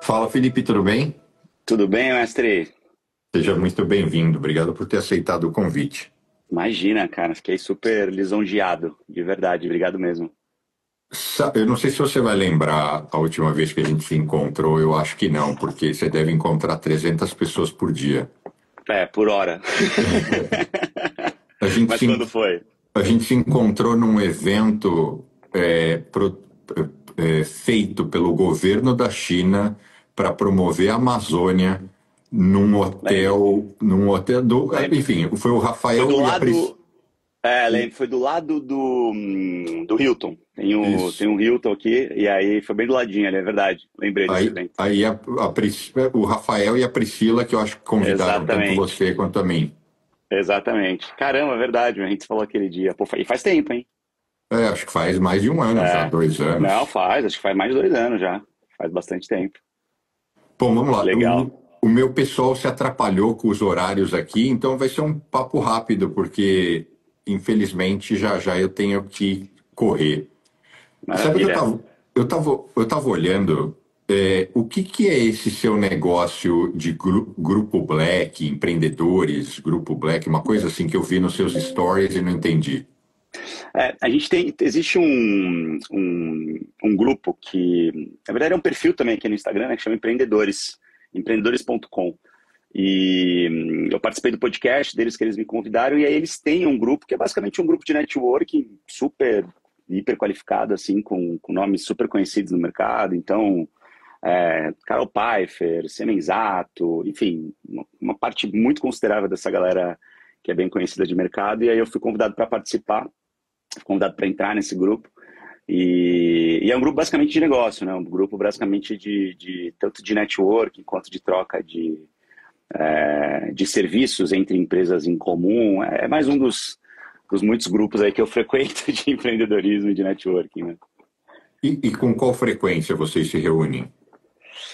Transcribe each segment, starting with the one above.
Fala, Felipe, tudo bem? Tudo bem, mestre? Seja muito bem-vindo. Obrigado por ter aceitado o convite. Imagina, cara, fiquei super lisonjeado, de verdade, obrigado mesmo. Eu não sei se você vai lembrar a última vez que a gente se encontrou, eu acho que não, porque você deve encontrar 300 pessoas por dia. É, por hora. A gente Mas se, quando foi? a gente se encontrou num evento feito pelo governo da China para promover a Amazônia Lembro, num hotel lembro. enfim, foi o Foi do Rafael e a Pris. lado, lembro, foi do lado do Hilton. Tem Isso. um Hilton aqui, e aí foi bem do ladinho ali, é verdade. Lembrei desse Aí, evento. aí o Rafael e a Priscila, que eu acho que convidaram tanto Exatamente, você quanto a mim. exatamente. Caramba, é verdade, a gente falou aquele dia. Pô, e faz tempo, hein? Acho que faz mais de um ano já, É, dois não, anos. faz, acho que faz mais de 2 anos já. Faz bastante tempo. Bom, vamos lá. Legal. O meu pessoal se atrapalhou com os horários aqui, então vai ser um papo rápido, porque infelizmente já já eu tenho que correr. Sabe o que Maravilha. eu tava olhando? O que que é esse seu negócio de grupo Black, empreendedores, grupo Black, uma coisa assim que eu vi nos seus stories e não entendi. A gente existe um grupo que, na verdade, é um perfil também aqui no Instagram, né, que chama Empreendedores, empreendedores.com. E eu participei do podcast deles que eles me convidaram, e aí eles têm um grupo que é basicamente um grupo de networking super, hiper qualificado, assim, com nomes super conhecidos no mercado. Então, Carol Pfeiffer, Semenzato, enfim, uma parte muito considerável dessa galera que é bem conhecida de mercado. E aí eu fui convidado para participar, convidado para entrar nesse grupo. E é um grupo basicamente de negócio, né? Um grupo basicamente de tanto de networking quanto de troca de serviços entre empresas em comum. É mais um dos muitos grupos aí que eu frequento de empreendedorismo e de networking, né? E com qual frequência vocês se reúnem?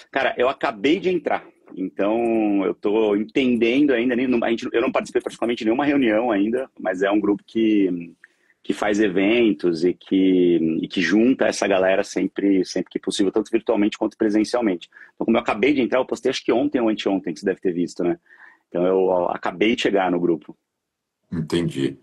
Cara, eu acabei de entrar, então eu estou entendendo ainda. Eu não participei praticamente de nenhuma reunião ainda, mas é um grupo que faz eventos e que junta essa galera sempre que possível, tanto virtualmente quanto presencialmente. Então, como eu acabei de entrar, eu postei acho que ontem ou anteontem, que você deve ter visto, né? Então eu acabei de chegar no grupo. Entendi.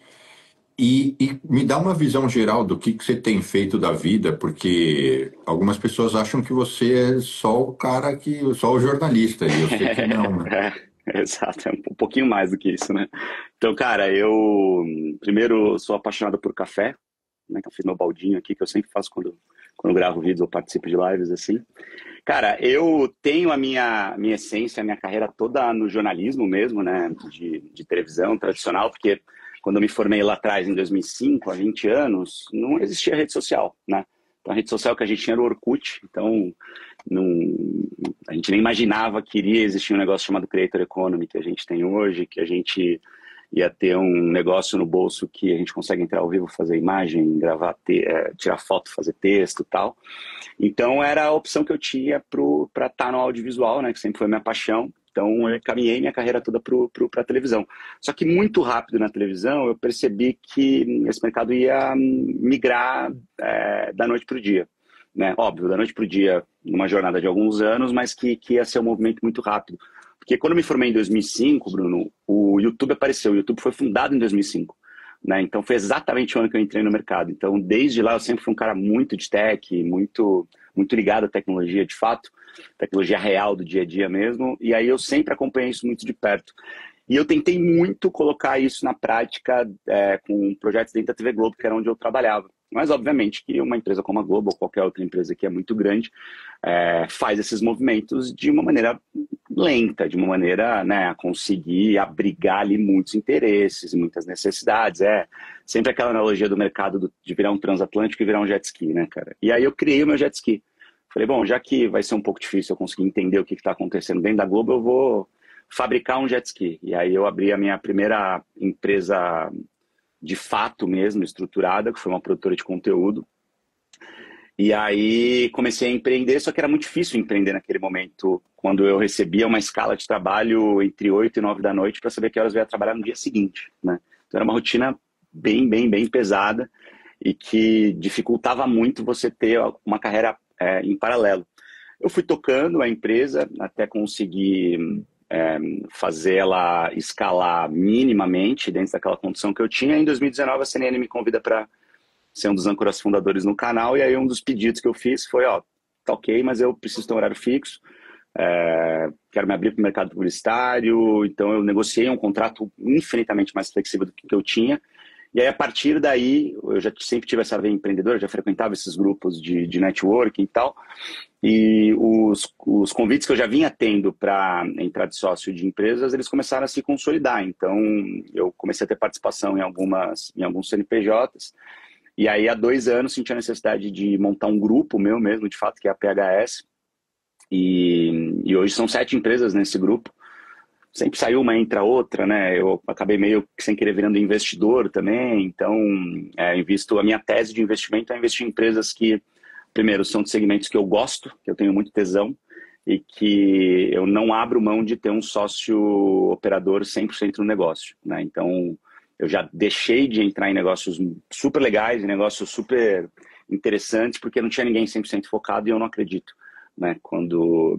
E me dá uma visão geral do que você tem feito da vida, porque algumas pessoas acham que você é só o cara só o jornalista, e eu sei que não, né? Exato, é um pouquinho mais do que isso, né? Então, cara, eu primeiro sou apaixonado por café, né? Que eu fiz meu baldinho aqui, que eu sempre faço quando gravo vídeos ou participo de lives assim. Cara, eu tenho a minha essência, a minha carreira toda no jornalismo mesmo, né? De televisão tradicional, porque quando eu me formei lá atrás, em 2005, há 20 anos, não existia rede social, né? Então, a rede social que a gente tinha era o Orkut, então não, a gente nem imaginava que iria existir um negócio chamado Creator Economy que a gente tem hoje, que a gente ia ter um negócio no bolso que a gente consegue entrar ao vivo, fazer imagem, gravar, tirar foto, fazer texto e tal. Então era a opção que eu tinha para estar no audiovisual, né, que sempre foi minha paixão. Então eu caminhei minha carreira toda para a televisão. Só que muito rápido na televisão eu percebi que esse mercado ia migrar da noite para o dia. Né? Óbvio, da noite para o dia, numa jornada de alguns anos, mas que ia ser um movimento muito rápido. Porque quando eu me formei em 2005, Bruno, o YouTube apareceu. O YouTube foi fundado em 2005. Né? Então foi exatamente o ano que eu entrei no mercado. Então desde lá eu sempre fui um cara muito de tech, muito ligado à tecnologia de fato, tecnologia real do dia a dia mesmo. E aí eu sempre acompanhei isso muito de perto. E eu tentei muito colocar isso na prática com projetos dentro da TV Globo, que era onde eu trabalhava. Mas, obviamente, que uma empresa como a Globo ou qualquer outra empresa que é muito grande faz esses movimentos de uma maneira lenta, de uma maneira, né, a conseguir abrigar ali muitos interesses, muitas necessidades. É sempre aquela analogia do mercado de virar um transatlântico e virar um jet ski, né, cara? E aí eu criei o meu jet ski. Falei, bom, já que vai ser um pouco difícil eu conseguir entender o que está acontecendo dentro da Globo, eu vou fabricar um jet ski. E aí eu abri a minha primeira empresa de fato mesmo, estruturada, que foi uma produtora de conteúdo. E aí comecei a empreender, só que era muito difícil empreender naquele momento, quando eu recebia uma escala de trabalho entre 8 e 9 da noite para saber que horas eu ia trabalhar no dia seguinte, né? Então era uma rotina bem pesada e que dificultava muito você ter uma carreira em paralelo. eu fui tocando a empresa até conseguir fazer ela escalar minimamente dentro daquela condição que eu tinha. Em 2019, a CNN me convida para ser um dos âncoras fundadores no canal, e aí um dos pedidos que eu fiz foi, ó, tá ok, mas eu preciso ter um horário fixo, quero me abrir para o mercado publicitário, então eu negociei um contrato infinitamente mais flexível do que eu tinha, e aí a partir daí, eu já sempre tive essa veia empreendedora, já frequentava esses grupos de networking e tal, e os convites que eu já vinha tendo para entrar de sócio de empresas, eles começaram a se consolidar, então eu comecei a ter participação em alguns CNPJs, e aí há 2 anos senti a necessidade de montar um grupo meu mesmo, de fato, que é a PHS, e hoje são 7 empresas nesse grupo. Sempre sai uma, entra outra, né? Eu acabei meio que sem querer virando investidor também. Então, invisto, a minha tese de investimento é investir em empresas que, primeiro, são de segmentos que eu gosto, que eu tenho muito tesão, e que eu não abro mão de ter um sócio operador 100% no negócio, né? Então, eu já deixei de entrar em negócios super legais, em negócios super interessantes, porque não tinha ninguém 100% focado, e eu não acredito, né, quando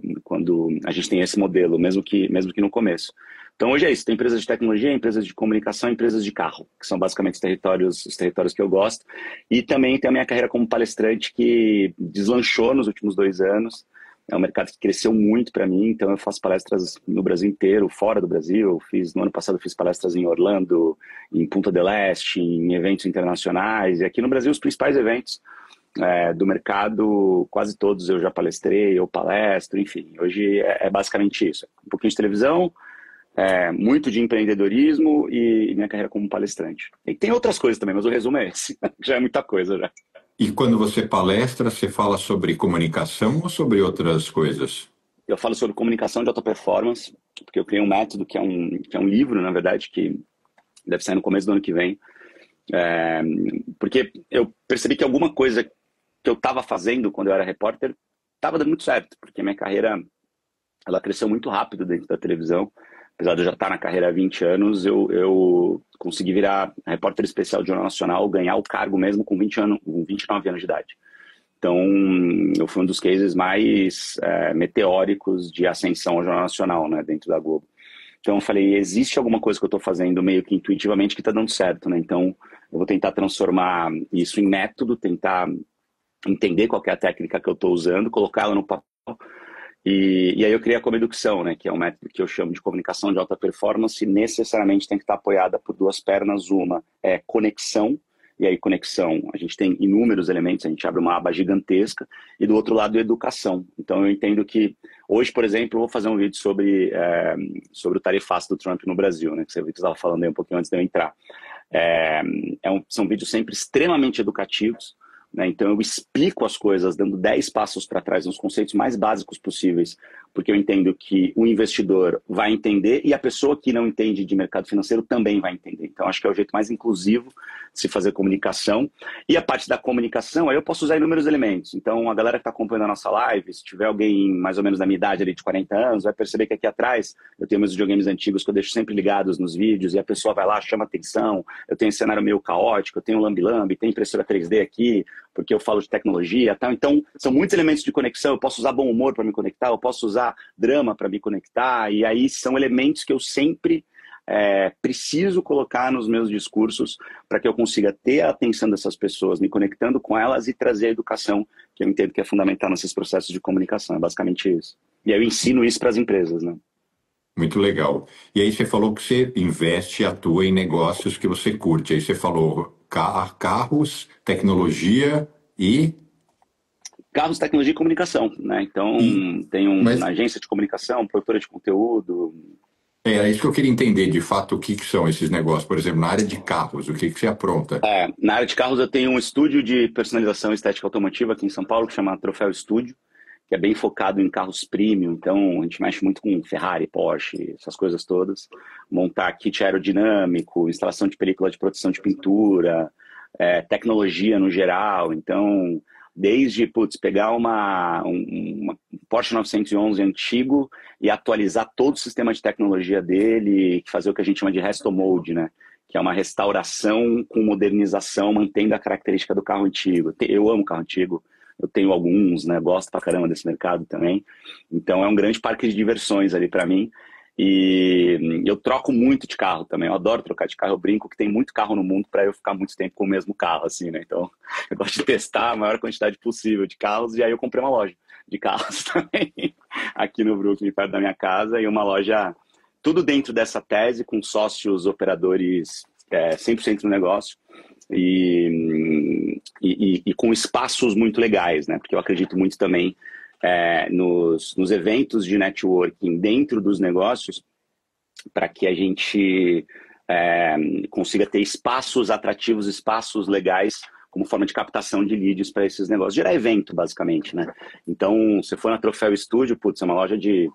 a gente tem esse modelo, mesmo que no começo. Então hoje é isso, tem empresas de tecnologia, empresas de comunicação, empresas de carro, que são basicamente os territórios que eu gosto, e também tem a minha carreira como palestrante, que deslanchou nos últimos 2 anos. É um mercado que cresceu muito para mim, então eu faço palestras no Brasil inteiro, fora do Brasil. No ano passado eu fiz palestras em Orlando, em Punta del Este, em eventos internacionais, e aqui no Brasil os principais eventos do mercado, quase todos eu já palestrei, eu palestro, enfim. Hoje é basicamente isso. Um pouquinho de televisão, muito de empreendedorismo e minha carreira como palestrante. E tem outras coisas também, mas o resumo é esse. Já é muita coisa, já. E quando você palestra, você fala sobre comunicação ou sobre outras coisas? Eu falo sobre comunicação de alta performance, porque eu criei um método que é um livro, na verdade, que deve sair no começo do ano que vem. Porque eu percebi que alguma coisa que eu estava fazendo quando eu era repórter estava dando muito certo, porque minha carreira ela cresceu muito rápido dentro da televisão. Apesar de eu já estar na carreira há 20 anos, eu consegui virar repórter especial de Jornal Nacional, ganhar o cargo mesmo com 29 anos de idade. Então, eu fui um dos cases mais meteóricos de ascensão ao Jornal Nacional, né, dentro da Globo. Então, eu falei, existe alguma coisa que eu estou fazendo meio que intuitivamente que está dando certo, né? Então, eu vou tentar transformar isso em método, tentar entender qual que é a técnica que eu estou usando, colocá-la no papel. E aí eu criei a Comeducção, né, que é um método que eu chamo de comunicação de alta performance, e necessariamente tem que estar apoiada por 2 pernas. Uma é conexão, e aí conexão, a gente tem inúmeros elementos, a gente abre uma aba gigantesca, e do outro lado, educação. Então eu entendo que hoje, por exemplo, eu vou fazer um vídeo sobre o tarifaço do Trump no Brasil, né, que você estava falando aí um pouquinho antes de eu entrar. São vídeos sempre extremamente educativos, né? Então eu explico as coisas dando 10 passos para trás nos conceitos mais básicos possíveis, porque eu entendo que o investidor vai entender e a pessoa que não entende de mercado financeiro também vai entender. Então acho que é o jeito mais inclusivo de se fazer comunicação. E a parte da comunicação, aí eu posso usar inúmeros elementos. Então a galera que está acompanhando a nossa live, se tiver alguém mais ou menos da minha idade, ali de 40 anos, vai perceber que aqui atrás eu tenho meus videogames antigos que eu deixo sempre ligados nos vídeos, e a pessoa vai lá, chama atenção. Eu tenho um cenário meio caótico, eu tenho lambi-lambi, tem impressora 3D aqui, porque eu falo de tecnologia, tal. Então, são muitos elementos de conexão. Eu posso usar bom humor para me conectar, eu posso usar drama para me conectar, e aí são elementos que eu sempre preciso colocar nos meus discursos para que eu consiga ter a atenção dessas pessoas, me conectando com elas, e trazer a educação, que eu entendo que é fundamental nesses processos de comunicação. É basicamente isso. E aí eu ensino isso para as empresas, né? Muito legal. E aí você falou que você investe e atua em negócios que você curte. Aí você falou carros, tecnologia e... Carros, tecnologia e comunicação, né? Então, tem uma agência de comunicação, produtora de conteúdo. É isso que eu queria entender, de fato, o que são esses negócios. Por exemplo, na área de carros, o que você apronta? Na área de carros, eu tenho um estúdio de personalização e estética automotiva aqui em São Paulo, que chama Troféu Estúdio, que é bem focado em carros premium. Então, a gente mexe muito com Ferrari, Porsche, essas coisas todas. Montar kit aerodinâmico, instalação de película de proteção de pintura, tecnologia no geral. Então, desde pegar um Porsche 911 antigo e atualizar todo o sistema de tecnologia dele, fazer o que a gente chama de resto mode, né? Que é uma restauração com modernização, mantendo a característica do carro antigo. Eu amo carro antigo. eu tenho alguns, né? Gosto pra caramba desse mercado também. Então é um grande parque de diversões ali para mim. E eu troco muito de carro também. Eu adoro trocar de carro. Eu brinco que tem muito carro no mundo para eu ficar muito tempo com o mesmo carro, assim, né? Então eu gosto de testar a maior quantidade possível de carros. E aí eu comprei uma loja de carros também aqui no Brooklyn, perto da minha casa, e uma loja tudo dentro dessa tese, com sócios operadores 100% no negócio. E com espaços muito legais, né? Porque eu acredito muito também nos eventos de networking dentro dos negócios, para que a gente consiga ter espaços atrativos, espaços legais, como forma de captação de leads para esses negócios. Gerar evento, basicamente, né? Então, se for na Troféu Studio, putz, é uma loja de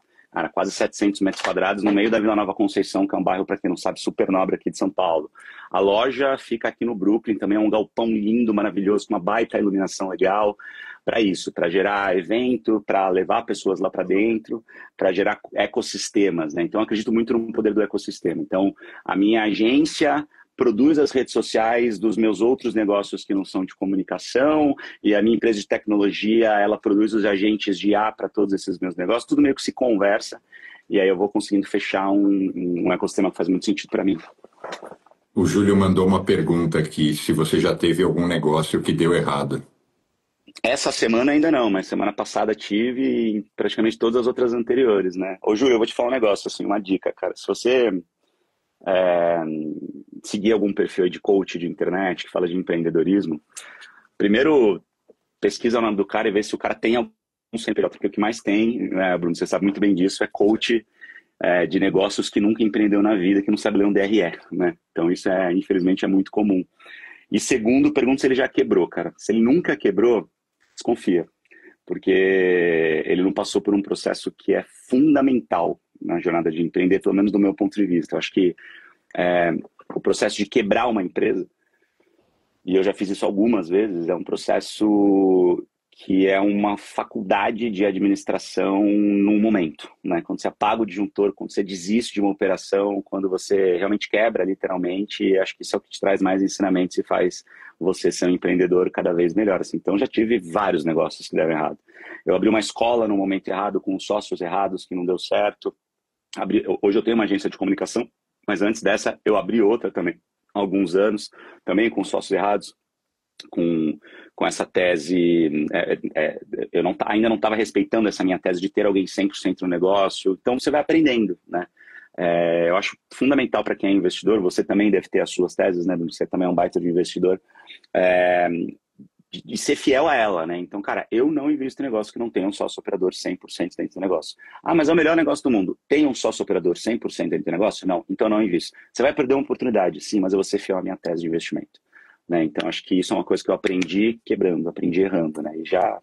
quase 700 metros quadrados, no meio da Vila Nova Conceição, que é um bairro, para quem não sabe, super nobre aqui de São Paulo. A loja fica aqui no Brooklyn, também é um galpão lindo, maravilhoso, com uma baita iluminação legal, para isso, para gerar evento, para levar pessoas lá para dentro, para gerar ecossistemas, né? Então, eu acredito muito no poder do ecossistema. Então, a minha agência produz as redes sociais dos meus outros negócios que não são de comunicação, e a minha empresa de tecnologia, ela produz os agentes de IA para todos esses meus negócios, tudo meio que se conversa, e aí eu vou conseguindo fechar um ecossistema que faz muito sentido para mim. O Júlio mandou uma pergunta aqui, se você já teve algum negócio que deu errado. Essa semana ainda não, mas semana passada tive e praticamente todas as outras anteriores, né? Ô, Júlio, eu vou te falar um negócio, assim, uma dica, cara. Se você seguir algum perfil de coach de internet que fala de empreendedorismo, primeiro pesquisa o nome do cara e vê se o cara tem algum CNPJ, porque o que mais tem, né, Bruno, você sabe muito bem disso, é coach de negócios que nunca empreendeu na vida, que não sabe ler um DRE, né? Então isso infelizmente, é muito comum. E segundo, pergunta se ele já quebrou, cara. Se ele nunca quebrou, desconfia, porque ele não passou por um processo que é fundamental na jornada de empreender, pelo menos do meu ponto de vista. Eu acho que o processo de quebrar uma empresa, e eu já fiz isso algumas vezes, é um processo que é uma faculdade de administração num momento, né? Quando você apaga o disjuntor, quando você desiste de uma operação, quando você realmente quebra, literalmente, acho que isso é o que te traz mais ensinamentos e faz você ser um empreendedor cada vez melhor. Assim. Então, já tive vários negócios que deram errado. Eu abri uma escola no momento errado, com sócios errados, que não deu certo. Hoje eu tenho uma agência de comunicação, mas antes dessa, eu abri outra também, há alguns anos, também com sócios errados, com essa tese, eu ainda não estava respeitando essa minha tese de ter alguém 100% no negócio, então você vai aprendendo, né? Eu acho fundamental para quem é investidor, você também deve ter as suas teses, né? Você também é um baita de investidor, de ser fiel a ela, né? Então, cara, eu não invisto em negócio que não tenha um sócio operador 100% dentro do negócio. Ah, mas é o melhor negócio do mundo. Tem um sócio operador 100% dentro do negócio? Não, então não invisto. Você vai perder uma oportunidade, sim, mas eu vou ser fiel à minha tese de investimento. Né? Então, acho que isso é uma coisa que eu aprendi quebrando, aprendi errando, né? E já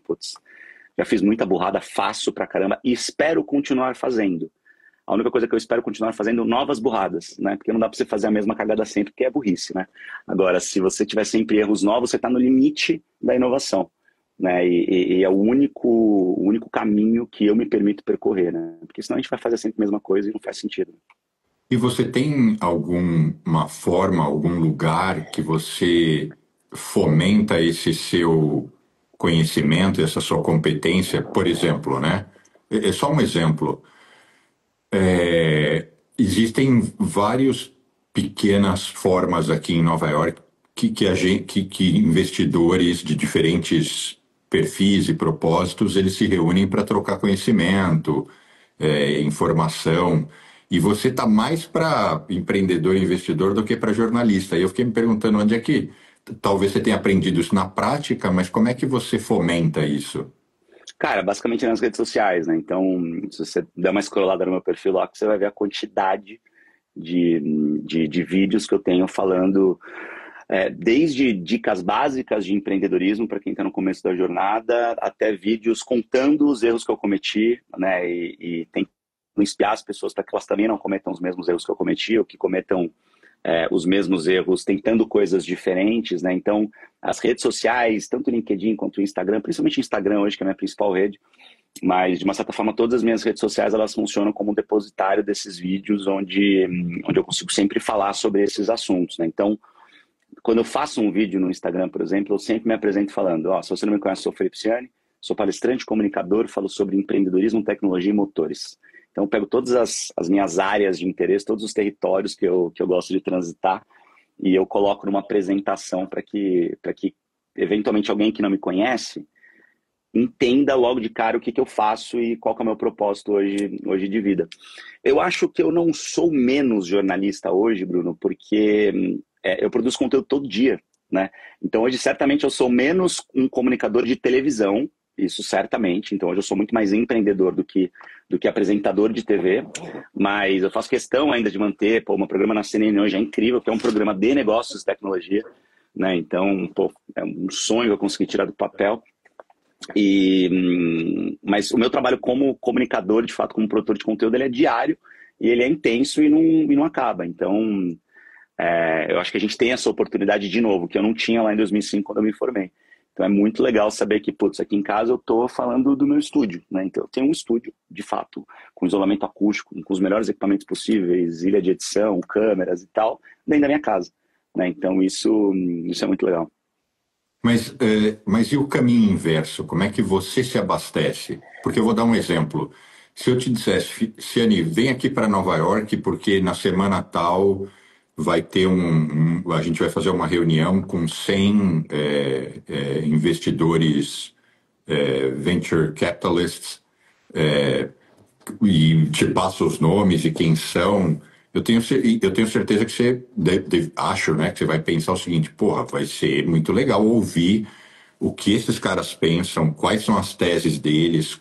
fiz muita burrada, faço pra caramba e espero continuar fazendo. A única coisa que eu espero continuar fazendo novas burradas, né? Porque não dá pra você fazer a mesma cagada sempre, porque é burrice, né? Agora, se você tiver sempre erros novos, você tá no limite da inovação, né? E é o único caminho que eu me permito percorrer, né? Porque senão a gente vai fazer sempre a mesma coisa e não faz sentido. E você tem alguma forma, algum lugar que você fomenta esse seu conhecimento, essa sua competência? Por exemplo, né? É só um exemplo. Existem várias pequenas formas aqui em Nova York que investidores de diferentes perfis e propósitos eles se reúnem para trocar conhecimento, informação. E você está mais para empreendedor e investidor do que para jornalista. E eu fiquei me perguntando onde é que talvez você tenha aprendido isso na prática, mas como é que você fomenta isso? Cara, basicamente nas redes sociais, né? Então, se você der uma scrollada no meu perfil lá, você vai ver a quantidade de vídeos que eu tenho falando, desde dicas básicas de empreendedorismo para quem está no começo da jornada, até vídeos contando os erros que eu cometi, né? E tentando inspirar as pessoas para que elas também não cometam os mesmos erros que eu cometi, ou que cometam os mesmos erros tentando coisas diferentes, né? Então, as redes sociais, tanto o LinkedIn quanto o Instagram, principalmente o Instagram hoje, que é a minha principal rede, mas, de uma certa forma, todas as minhas redes sociais, elas funcionam como um depositário desses vídeos onde eu consigo sempre falar sobre esses assuntos, né? Então, quando eu faço um vídeo no Instagram, por exemplo, eu sempre me apresento falando, ó, se você não me conhece, eu sou o Felipe Ciani, sou palestrante, comunicador, falo sobre empreendedorismo, tecnologia e motores. Então, eu pego todas as minhas áreas de interesse, todos os territórios que eu gosto de transitar, e eu coloco numa apresentação para que, eventualmente, alguém que não me conhece entenda logo de cara o que eu faço e qual que é o meu propósito hoje de vida. Eu acho que eu não sou menos jornalista hoje, Bruno, porque eu produzo conteúdo todo dia, né? Então, hoje, certamente, eu sou menos um comunicador de televisão, isso certamente. Então, hoje eu sou muito mais empreendedor do que apresentador de TV, mas eu faço questão ainda de manter, pô, o meu programa na CNN hoje é incrível, que é um programa de negócios e tecnologia, né? Então, pô, é um sonho eu conseguir tirar do papel. Mas o meu trabalho como comunicador, de fato, como produtor de conteúdo, ele é diário e ele é intenso e não acaba. Então, eu acho que a gente tem essa oportunidade de novo, que eu não tinha lá em 2005 quando eu me formei. Então é muito legal saber que, putz, aqui em casa eu tô falando do meu estúdio, né? Então eu tenho um estúdio, de fato, com isolamento acústico, com os melhores equipamentos possíveis, ilha de edição, câmeras e tal, dentro da minha casa, né? Então isso é muito legal. Mas e o caminho inverso? Como é que você se abastece? Porque eu vou dar um exemplo. Se eu te dissesse, Ciane, vem aqui para Nova York porque na semana tal vai ter a gente vai fazer uma reunião com 100 investidores, venture capitalists, e te passo os nomes e quem são. Eu tenho certeza que acho, né, que você vai pensar o seguinte, porra, vai ser muito legal ouvir o que esses caras pensam, quais são as teses deles,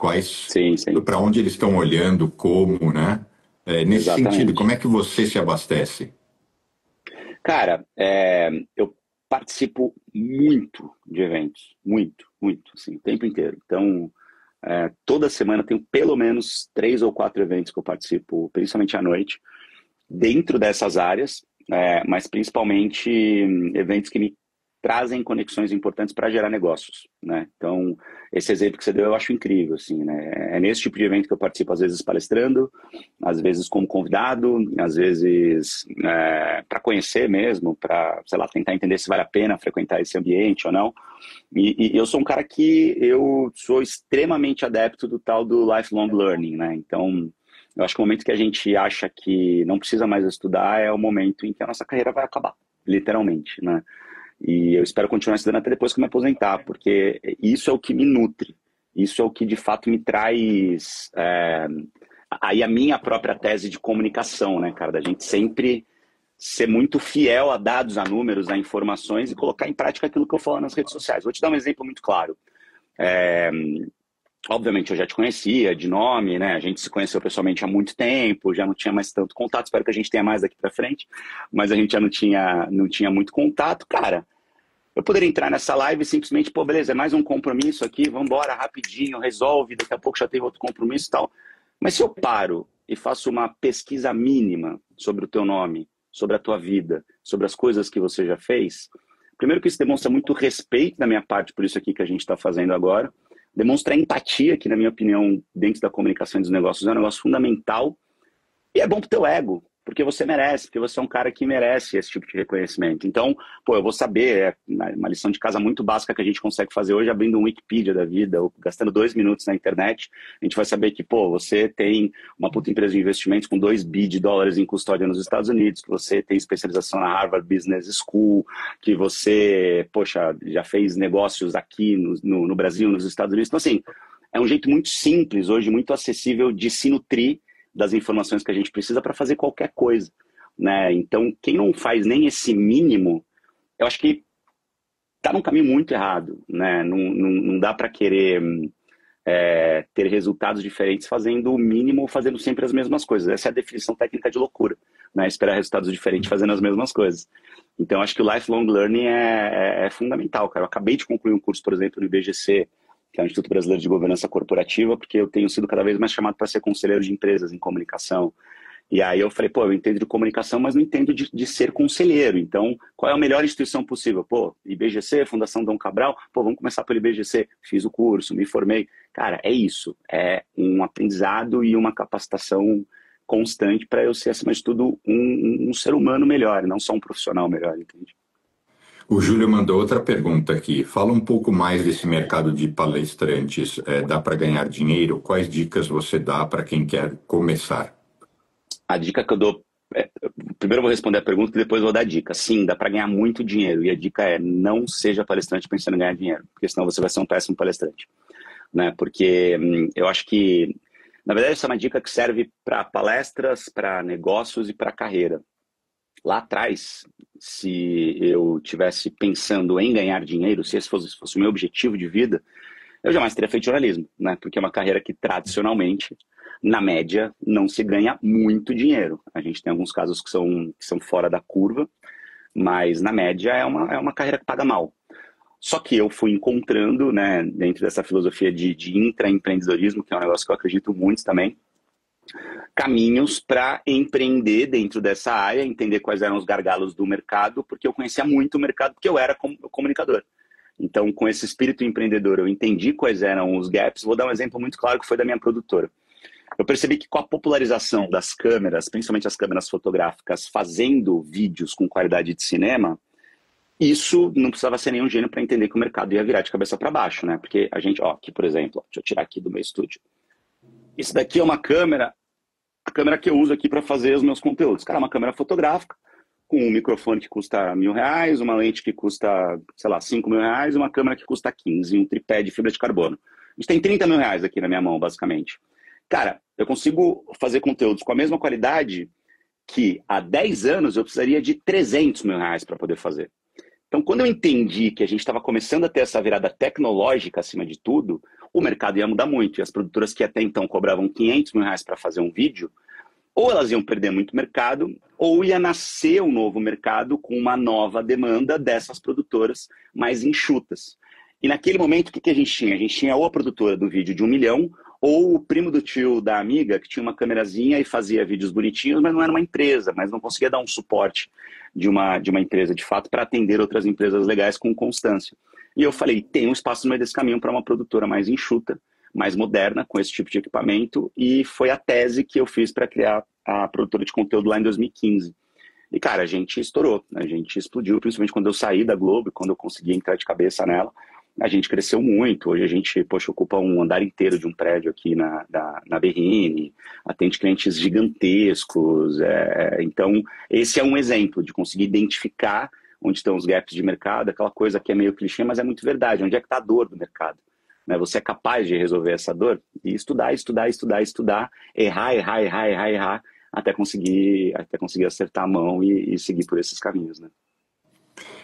Sim, sim, para onde eles estão olhando, como, né? Nesse sentido, como exatamente. é que você se abastece? Cara, eu participo muito de eventos, muito, assim, o tempo inteiro. Então, toda semana tem pelo menos 3 ou 4 eventos que eu participo, principalmente à noite, dentro dessas áreas, mas principalmente eventos que me trazem conexões importantes para gerar negócios, né? Então, esse exemplo que você deu eu acho incrível, assim, né? É nesse tipo de evento que eu participo, às vezes palestrando, às vezes como convidado, às vezes para conhecer mesmo, para, sei lá, tentar entender se vale a pena frequentar esse ambiente ou não. E eu sou um cara que eu sou extremamente adepto do tal do lifelong learning, né? Então, eu acho que o momento que a gente acha que não precisa mais estudar é o momento em que a nossa carreira vai acabar, literalmente, né? E eu espero continuar estudando até depois que eu me aposentar, porque isso é o que me nutre, isso é o que de fato me traz aí a minha própria tese de comunicação, né, cara? Da gente sempre ser muito fiel a dados, a números, a informações e colocar em prática aquilo que eu falo nas redes sociais. Vou te dar um exemplo muito claro. É, Obviamente eu já te conhecia de nome, né? A gente se conheceu pessoalmente há muito tempo, já não tinha mais tanto contato, espero que a gente tenha mais daqui para frente, mas a gente já não tinha muito contato, cara. Eu poderia entrar nessa live e simplesmente, pô, beleza, é mais um compromisso aqui, vamos embora rapidinho, resolve, daqui a pouco já tem outro compromisso e tal. Mas se eu paro e faço uma pesquisa mínima sobre o teu nome, sobre a tua vida, sobre as coisas que você já fez, primeiro que isso demonstra muito respeito da minha parte por isso aqui que a gente está fazendo agora, demonstra empatia, que na minha opinião, dentro da comunicação e dos negócios é um negócio fundamental, e é bom pro teu ego, porque você merece, porque você é um cara que merece esse tipo de reconhecimento. Então, pô, eu vou saber, uma lição de casa muito básica que a gente consegue fazer hoje, abrindo um Wikipedia da vida, ou gastando 2 minutos na internet, a gente vai saber que, pô, você tem uma puta empresa de investimentos com 2 bi de dólares em custódia nos Estados Unidos, que você tem especialização na Harvard Business School, que você, poxa, já fez negócios aqui no Brasil, nos Estados Unidos. Então, assim, é um jeito muito simples hoje, muito acessível de se nutrir das informações que a gente precisa para fazer qualquer coisa, né? Então, quem não faz nem esse mínimo, eu acho que está num caminho muito errado, né? Não dá para querer ter resultados diferentes fazendo o mínimo ou fazendo sempre as mesmas coisas. Essa é a definição técnica de loucura, né? Esperar resultados diferentes fazendo as mesmas coisas. Então, acho que o lifelong learning é fundamental, cara. Eu acabei de concluir um curso, por exemplo, no IBGC, que é o Instituto Brasileiro de Governança Corporativa, porque eu tenho sido cada vez mais chamado para ser conselheiro de empresas em comunicação. E aí eu falei, pô, eu entendo de comunicação, mas não entendo de ser conselheiro. Então, qual é a melhor instituição possível? Pô, IBGC, Fundação Dom Cabral, pô, vamos começar pelo IBGC. Fiz o curso, me formei. Cara, é isso. É um aprendizado e uma capacitação constante para eu ser, acima de tudo, um ser humano melhor, não só um profissional melhor, entende? O Júlio mandou outra pergunta aqui. Fala um pouco mais desse mercado de palestrantes. Dá para ganhar dinheiro? Quais dicas você dá para quem quer começar? A dica que eu dou. Primeiro eu vou responder a pergunta e depois eu vou dar a dica. Sim, dá para ganhar muito dinheiro. E a dica é: não seja palestrante pensando em ganhar dinheiro, porque senão você vai ser um péssimo palestrante. Né? Porque eu acho que, na verdade, essa é uma dica que serve para palestras, para negócios e para carreira. Lá atrás, se eu tivesse pensando em ganhar dinheiro, se esse fosse o meu objetivo de vida, eu jamais teria feito jornalismo, né? Porque é uma carreira que tradicionalmente, na média, não se ganha muito dinheiro. A gente tem alguns casos que são fora da curva, mas na média é uma carreira que paga mal. Só que eu fui encontrando, né, dentro dessa filosofia de intraempreendedorismo, que é um negócio que eu acredito muito também, caminhos para empreender dentro dessa área, entender quais eram os gargalos do mercado, porque eu conhecia muito o mercado, porque eu era comunicador. Então, com esse espírito empreendedor, eu entendi quais eram os gaps. Vou dar um exemplo muito claro que foi da minha produtora. Eu percebi que com a popularização das câmeras, principalmente as câmeras fotográficas, fazendo vídeos com qualidade de cinema, isso não precisava ser nenhum gênio para entender que o mercado ia virar de cabeça para baixo, né? Porque a gente, ó, aqui, por exemplo, deixa eu tirar aqui do meu estúdio. Isso daqui é uma câmera, a câmera que eu uso aqui para fazer os meus conteúdos. Cara, é uma câmera fotográfica, com um microfone que custa R$ 1.000, uma lente que custa, sei lá, R$ 5.000, uma câmera que custa 15, um tripé de fibra de carbono. A gente tem R$ 30.000 aqui na minha mão, basicamente. Cara, eu consigo fazer conteúdos com a mesma qualidade que há 10 anos eu precisaria de R$ 300.000 para poder fazer. Então, quando eu entendi que a gente estava começando a ter essa virada tecnológica acima de tudo, o mercado ia mudar muito. E as produtoras que até então cobravam R$ 500.000 para fazer um vídeo, ou elas iam perder muito mercado, ou ia nascer um novo mercado com uma nova demanda dessas produtoras mais enxutas. E naquele momento, o que a gente tinha? A gente tinha ou a produtora do vídeo de 1 milhão, ou o primo do tio da amiga, que tinha uma câmerazinha e fazia vídeos bonitinhos, mas não era uma empresa, mas não conseguia dar um suporte de uma empresa de fato para atender outras empresas legais com constância. E eu falei, tem um espaço no meio desse caminho para uma produtora mais enxuta, mais moderna, com esse tipo de equipamento, e foi a tese que eu fiz para criar a produtora de conteúdo lá em 2015. E, cara, a gente estourou, a gente explodiu, principalmente quando eu saí da Globo, quando eu consegui entrar de cabeça nela, a gente cresceu muito. Hoje a gente, poxa, ocupa um andar inteiro de um prédio aqui na Berrine, atende clientes gigantescos. Então, esse é um exemplo de conseguir identificar onde estão os gaps de mercado, aquela coisa que é meio clichê, mas é muito verdade. Onde é que está a dor do mercado? Né? Você é capaz de resolver essa dor? E estudar, errar, até conseguir acertar a mão e seguir por esses caminhos, né?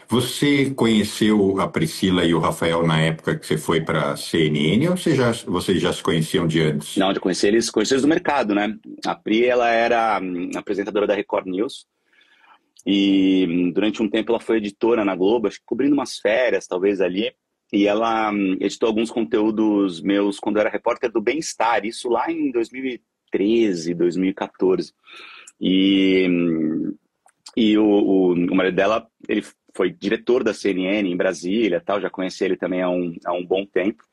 Você conheceu a Priscila e o Rafael na época que você foi para a CNN ou vocês já se conheciam de antes? Não, já conheci eles do mercado, né? A Pri, ela era apresentadora da Record News e durante um tempo ela foi editora na Globo, acho que cobrindo umas férias, talvez ali, e ela editou alguns conteúdos meus quando eu era repórter do Bem-Estar, isso lá em 2013, 2014. E o marido dela, ele foi diretor da CNN em Brasília, tal, já conheci ele também há um bom tempo.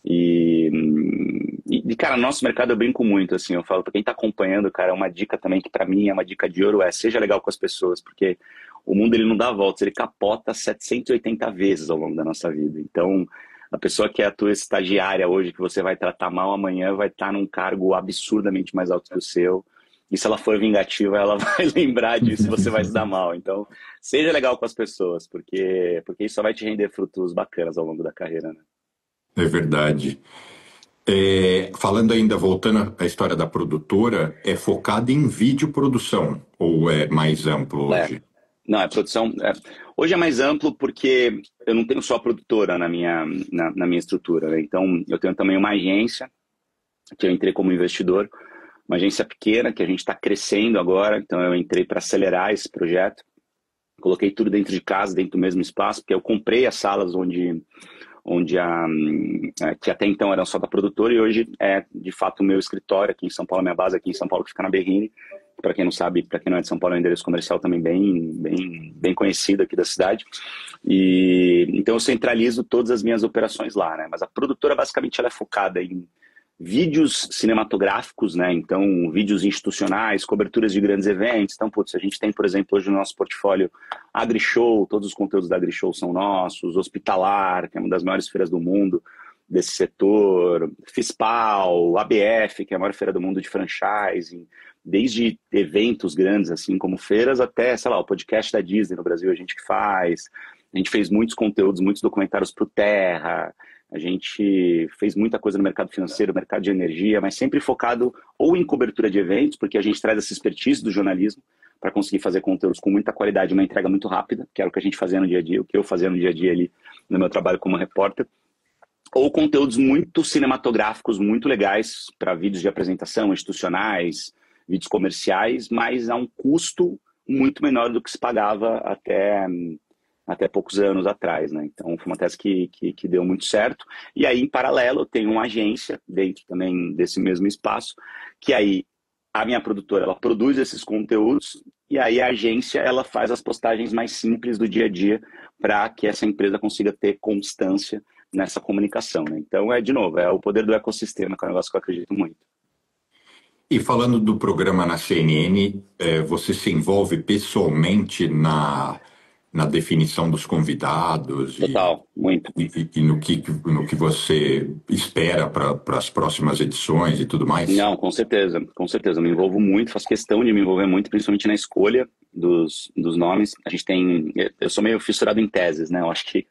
E, cara, no nosso mercado eu brinco muito, assim, eu falo para quem está acompanhando, cara, uma dica também que para mim é uma dica de ouro, seja legal com as pessoas, porque o mundo ele não dá voltas, ele capota 780 vezes ao longo da nossa vida. Então, a pessoa que é a tua estagiária hoje, que você vai tratar mal amanhã, vai estar num cargo absurdamente mais alto que o seu. E se ela for vingativa, ela vai lembrar disso e você vai se dar mal. Então, seja legal com as pessoas, porque isso só vai te render frutos bacanas ao longo da carreira, né? É verdade. Falando ainda, voltando à história da produtora, é focada em videoprodução ou é mais amplo É. hoje? Não, é produção. Hoje é mais amplo porque eu não tenho só produtora na minha estrutura, né? Então, eu tenho também uma agência, que eu entrei como investidor, uma agência pequena que a gente está crescendo agora, então eu entrei para acelerar esse projeto. Coloquei tudo dentro de casa, dentro do mesmo espaço, porque eu comprei as salas onde que até então eram só da produtora e hoje é de fato o meu escritório aqui em São Paulo, minha base aqui em São Paulo, que fica na Berrine. Para quem não sabe, para quem não é de São Paulo, é um endereço comercial também bem conhecido aqui da cidade. E então eu centralizo todas as minhas operações lá, né? Mas a produtora basicamente ela é focada em vídeos cinematográficos, né? Então, vídeos institucionais, coberturas de grandes eventos. Então, putz, a gente tem, por exemplo, hoje no nosso portfólio AgriShow, todos os conteúdos da AgriShow são nossos, Hospitalar, que é uma das maiores feiras do mundo desse setor, FISPAL, ABF, que é a maior feira do mundo de franchising, desde eventos grandes, assim como feiras, até, sei lá, o podcast da Disney no Brasil, a gente que faz. A gente fez muitos conteúdos, muitos documentários para o Terra, a gente fez muita coisa no mercado financeiro, mercado de energia, mas sempre focado ou em cobertura de eventos, porque a gente traz essa expertise do jornalismo para conseguir fazer conteúdos com muita qualidade, uma entrega muito rápida, que era o que a gente fazia no dia a dia, o que eu fazia no dia a dia ali no meu trabalho como repórter, ou conteúdos muito cinematográficos, muito legais para vídeos de apresentação, institucionais, vídeos comerciais, mas a um custo muito menor do que se pagava até poucos anos atrás, né? Então, foi uma tese que deu muito certo. E aí, em paralelo, eu tenho uma agência dentro também desse mesmo espaço, que aí a minha produtora, ela produz esses conteúdos e aí a agência, ela faz as postagens mais simples do dia a dia para que essa empresa consiga ter constância nessa comunicação, né? Então, de novo, é o poder do ecossistema, que é um negócio que eu acredito muito. E falando do programa na CNN, você se envolve pessoalmente na definição dos convidados Total, muito. e no que você espera para as próximas edições e tudo mais? Não, com certeza, com certeza. Eu me envolvo muito, faço questão de me envolver muito, principalmente na escolha dos nomes. A gente tem. Eu sou meio fissurado em teses, né? Eu acho que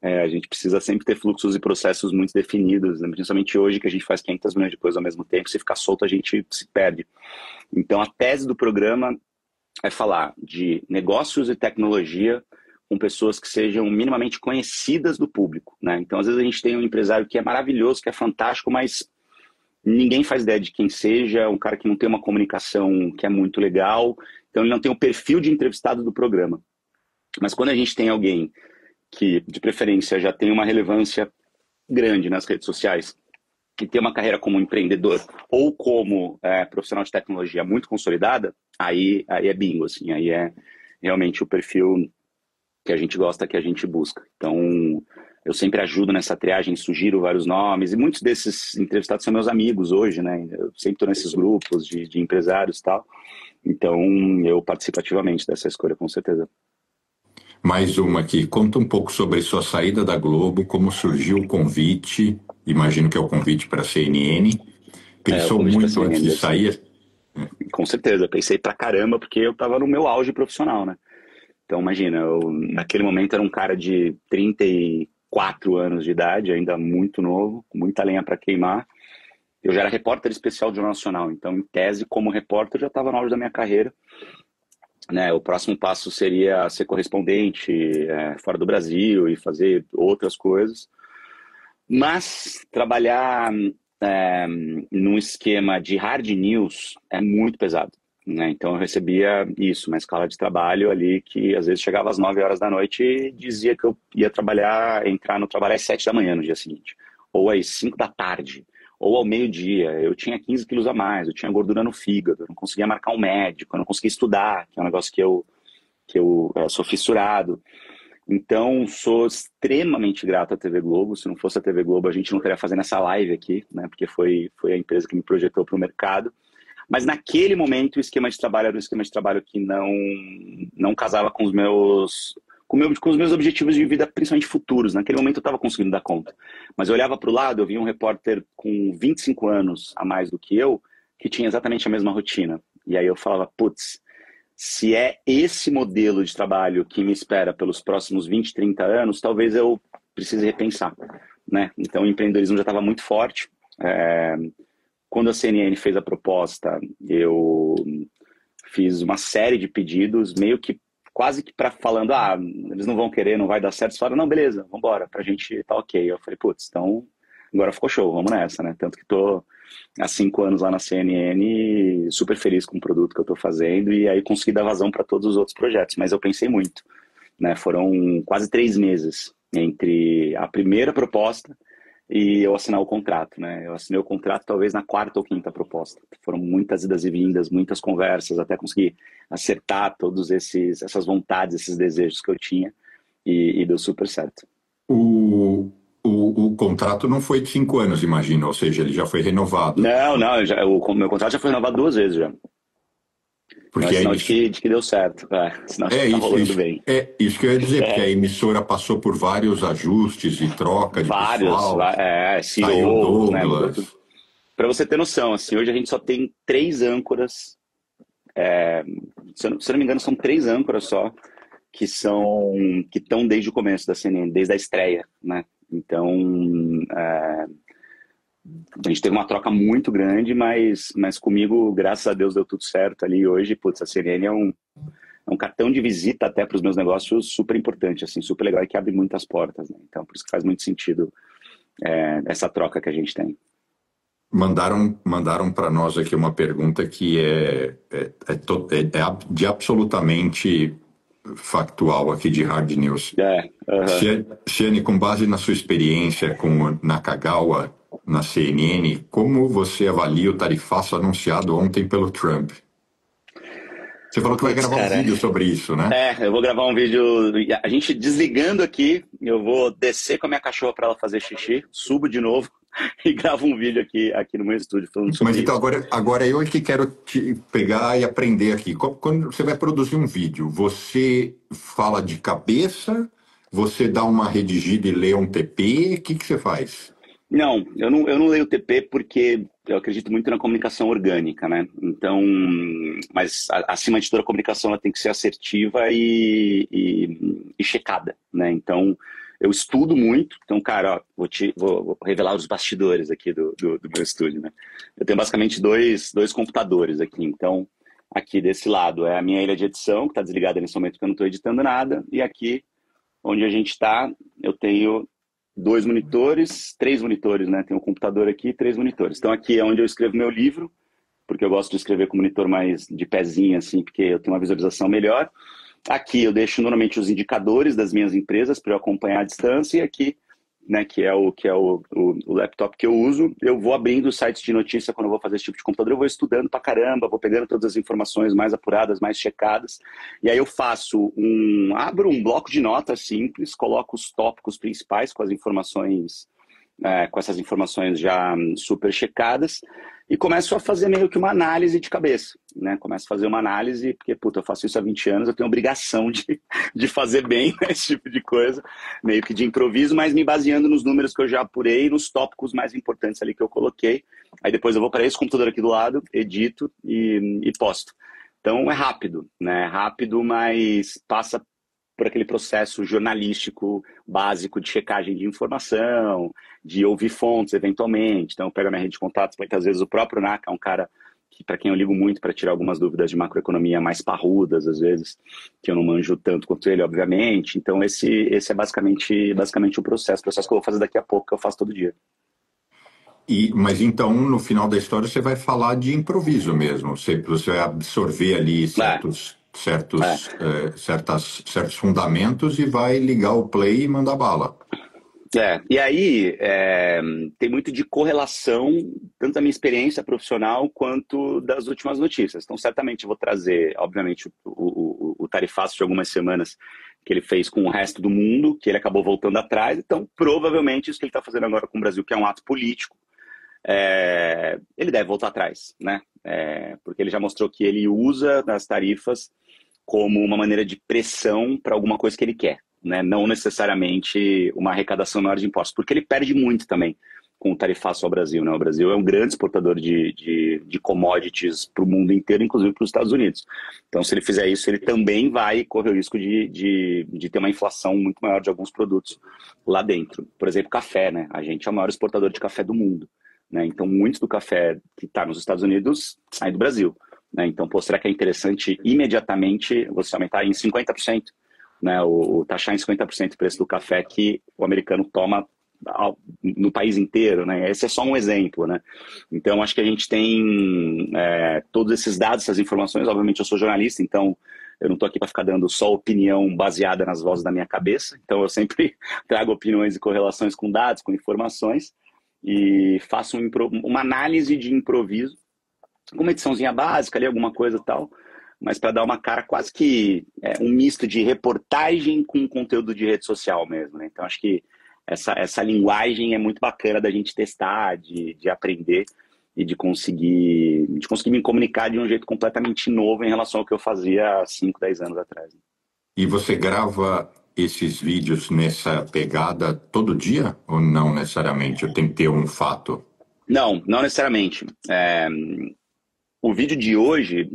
a gente precisa sempre ter fluxos e processos muito definidos, né? Principalmente hoje que a gente faz 500 milhões de coisas ao mesmo tempo, se ficar solto a gente se perde. Então a tese do programa é falar de negócios e tecnologia com pessoas que sejam minimamente conhecidas do público, né? Então às vezes a gente tem um empresário que é maravilhoso, que é fantástico, mas ninguém faz ideia de quem seja, um cara que não tem uma comunicação que é muito legal, então ele não tem o perfil de entrevistado do programa. Mas quando a gente tem alguém que, de preferência, já tem uma relevância grande nas redes sociais, que tem uma carreira como empreendedor ou como profissional de tecnologia muito consolidada, aí é bingo, assim, aí é realmente o perfil que a gente gosta, que a gente busca. Então, eu sempre ajudo nessa triagem, sugiro vários nomes, e muitos desses entrevistados são meus amigos hoje, né? Eu sempre estou nesses grupos de empresários e tal, então eu participo ativamente dessa escolha, com certeza. Mais uma aqui. Conta um pouco sobre sua saída da Globo, como surgiu o convite. Imagino que é o convite para a CNN. O Pensou convite para muito antes CNN de deve ser. sair? Com certeza, pensei pra caramba, porque eu tava no meu auge profissional, né? Então, imagina, eu naquele momento era um cara de 34 anos de idade, ainda muito novo, com muita lenha para queimar. Eu já era repórter especial do Jornal Nacional, então, em tese, como repórter, eu já estava no auge da minha carreira, né? O próximo passo seria ser correspondente fora do Brasil e fazer outras coisas. Mas trabalhar num esquema de hard news é muito pesado, né? Então eu recebia isso, uma escala de trabalho ali que às vezes chegava às 9 horas da noite e dizia que eu ia entrar no trabalho às 7 da manhã no dia seguinte, ou às 5 da tarde, ou ao meio-dia. Eu tinha 15 quilos a mais, eu tinha gordura no fígado, eu não conseguia marcar um médico, eu não conseguia estudar, que é um negócio que eu sou fissurado. Então, sou extremamente grato à TV Globo. Se não fosse a TV Globo, a gente não estaria fazendo essa live aqui, né? Porque foi a empresa que me projetou para o mercado. Mas naquele momento, o esquema de trabalho era um esquema de trabalho que não casava com os meus objetivos de vida, principalmente futuros. Naquele momento eu estava conseguindo dar conta. Mas eu olhava para o lado, eu via um repórter com 25 anos a mais do que eu, que tinha exatamente a mesma rotina. E aí eu falava, putz, se é esse modelo de trabalho que me espera pelos próximos 20, 30 anos, talvez eu precise repensar, né? Então o empreendedorismo já estava muito forte. Quando a CNN fez a proposta, eu fiz uma série de pedidos, meio que quase que falando, eles não vão querer, não vai dar certo. Eles falaram, não, beleza, vamos embora, pra gente tá ok. Eu falei, putz, então agora ficou show, vamos nessa, né? Tanto que tô há 5 anos lá na CNN, super feliz com o produto que eu estou fazendo e aí consegui dar vazão para todos os outros projetos. Mas eu pensei muito, né? Foram quase 3 meses entre a primeira proposta e eu assinar o contrato, né? Eu assinei o contrato talvez na 4ª ou 5ª proposta. Foram muitas idas e vindas, muitas conversas, até conseguir acertar todos essas vontades, esses desejos que eu tinha e deu super certo. O contrato não foi de 5 anos, imagino, ou seja, ele já foi renovado. Não, não, o meu contrato já foi renovado 2 vezes já. Então é Porque a sinal emissora. de que deu certo. Sinal de É que tá isso, rolando isso, bem. isso que eu ia dizer, porque a É, emissora passou por vários ajustes e troca de vários, pessoal, saiu o CEOs, né? Mudou tudo. Douglas. Para você ter noção, assim, hoje a gente só tem 3 âncoras. Se eu não me engano, são 3 âncoras só que estão desde o começo da CNN, desde a estreia, né? Então, é, a gente teve uma troca muito grande, mas comigo, graças a Deus, deu tudo certo ali hoje. Putz, a CNN é um cartão de visita até para os meus negócios super importante, assim, super legal e que abre muitas portas, né? Então, por isso que faz muito sentido essa troca que a gente tem. Mandaram para nós aqui uma pergunta que de absolutamente factual aqui de hard news. Aham. Ciane, com base na sua experiência com o Nakagawa na CNN, como você avalia o tarifaço anunciado ontem pelo Trump? Você falou que vai Putz, gravar um cara. vídeo sobre isso, né? Eu vou gravar um vídeo. A gente desligando aqui, eu vou descer com a minha cachorra para ela fazer xixi, subo de novo e gravo um vídeo aqui no meu estúdio falando Mas sobre então isso. agora eu é que quero te pegar e aprender aqui. Quando você vai produzir um vídeo, você fala de cabeça, você dá uma redigida e lê um TP, o que que você faz? Não, eu não leio o TP porque eu acredito muito na comunicação orgânica, né? Então, mas acima de toda a comunicação ela tem que ser assertiva e checada, né? Então, eu estudo muito. Então, cara, ó, vou revelar os bastidores aqui do meu estúdio, né? Eu tenho basicamente dois computadores aqui. Então, aqui desse lado é a minha ilha de edição, que está desligada nesse momento que eu não estou editando nada, e aqui onde a gente está, eu tenho 2 monitores, 3 monitores, né? Tem um computador aqui e 3 monitores. Então aqui é onde eu escrevo meu livro, porque eu gosto de escrever com monitor mais de pezinho, assim, porque eu tenho uma visualização melhor. Aqui eu deixo normalmente os indicadores das minhas empresas para eu acompanhar a distância, e aqui, né, que é o laptop que eu uso, eu vou abrindo sites de notícia quando eu vou fazer esse tipo de computador, eu vou estudando pra caramba, vou pegando todas as informações mais apuradas, mais checadas, e aí eu abro um bloco de notas simples, coloco os tópicos principais com essas informações já super checadas, e começo a fazer meio que uma análise de cabeça, né? Começo a fazer uma análise, porque, puta, eu faço isso há 20 anos, eu tenho obrigação de fazer bem, né, esse tipo de coisa, meio que de improviso, mas me baseando nos números que eu já apurei, nos tópicos mais importantes ali que eu coloquei. Aí depois eu vou para esse computador aqui do lado, edito e posto. Então é rápido, né? É rápido, mas passa por aquele processo jornalístico básico de checagem de informação, de ouvir fontes eventualmente. Então, eu pego a minha rede de contatos, muitas vezes o próprio Naka é um cara que, para quem eu ligo muito para tirar algumas dúvidas de macroeconomia mais parrudas, às vezes, que eu não manjo tanto quanto ele, obviamente. Então, esse é basicamente o processo que eu vou fazer daqui a pouco, que eu faço todo dia. Mas então, no final da história, você vai falar de improviso mesmo. Você vai absorver ali É, é. certos fundamentos e vai ligar o play e mandar bala. E aí tem muito de correlação, tanto da minha experiência profissional quanto das últimas notícias. Então, certamente eu vou trazer, obviamente, o tarifaço de algumas semanas que ele fez com o resto do mundo, que ele acabou voltando atrás. Então, provavelmente, isso que ele está fazendo agora com o Brasil, que é um ato político, ele deve voltar atrás, né? Porque ele já mostrou que ele usa as tarifas como uma maneira de pressão para alguma coisa que ele quer, né? Não necessariamente uma arrecadação maior de impostos, porque ele perde muito também com o tarifaço ao Brasil, né? O Brasil é um grande exportador de commodities para o mundo inteiro, inclusive para os Estados Unidos. Então, se ele fizer isso, ele também vai correr o risco de ter uma inflação muito maior de alguns produtos lá dentro. Por exemplo, café, né? A gente é o maior exportador de café do mundo, né? Então, muito do café que está nos Estados Unidos sai do Brasil, né? Então, será que é interessante imediatamente você aumentar em 50%, né? Taxar em 50% o preço do café que o americano toma no país inteiro, né? Esse é só um exemplo, né? Então, acho que a gente tem todos esses dados, essas informações. Obviamente, eu sou jornalista, então eu não estou aqui para ficar dando só opinião baseada nas vozes da minha cabeça. Então, eu sempre trago opiniões e correlações com dados, com informações, e faço uma análise de improviso, com uma ediçãozinha básica ali, alguma coisa e tal, mas para dar uma cara quase que um misto de reportagem com conteúdo de rede social mesmo, né? Então, acho que essa linguagem é muito bacana da gente testar, de aprender e de conseguir me comunicar de um jeito completamente novo em relação ao que eu fazia há 5, 10 anos atrás. E você grava esses vídeos nessa pegada todo dia ou não necessariamente? Tem que ter um fato? Não, não necessariamente. O vídeo de hoje,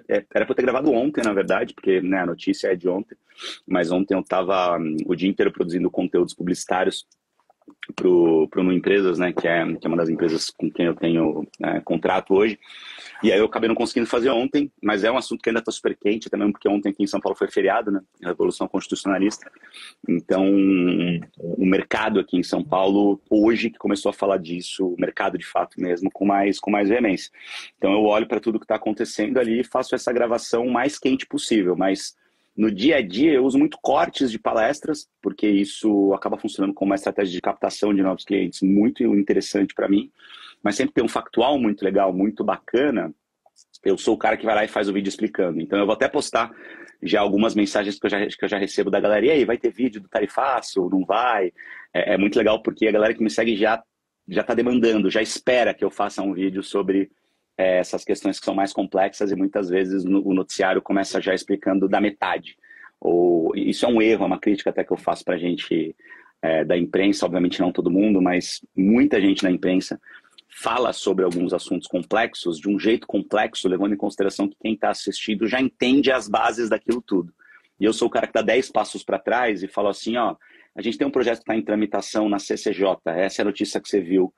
era para eu ter gravado ontem, na verdade, porque né, a notícia é de ontem, mas ontem eu estava o dia inteiro produzindo conteúdos publicitários para uma empresas, né, que é uma das empresas com quem eu tenho contrato hoje. E aí eu acabei não conseguindo fazer ontem, mas é um assunto que ainda está super quente, também porque ontem aqui em São Paulo foi feriado, né, a Revolução Constitucionalista. Então, o mercado aqui em São Paulo, hoje que começou a falar disso, o mercado de fato mesmo, com mais veemência. Então eu olho para tudo que está acontecendo ali e faço essa gravação o mais quente possível, mas no dia a dia eu uso muito cortes de palestras, porque isso acaba funcionando como uma estratégia de captação de novos clientes muito interessante para mim, mas sempre tem um factual muito legal, muito bacana. Eu sou o cara que vai lá e faz o vídeo explicando. Então eu vou até postar já algumas mensagens que eu já recebo da galera. E aí, vai ter vídeo do Tarifaço? Não vai? É muito legal porque a galera que me segue já está demandando, já espera que eu faça um vídeo sobre essas questões que são mais complexas e muitas vezes o noticiário começa já explicando da metade. Isso é um erro, é uma crítica até que eu faço para a gente da imprensa, obviamente não todo mundo, mas muita gente na imprensa fala sobre alguns assuntos complexos de um jeito complexo, levando em consideração que quem está assistindo já entende as bases daquilo tudo. E eu sou o cara que dá 10 passos para trás e falo assim, ó, a gente tem um projeto que está em tramitação na CCJ, essa é a notícia que você viu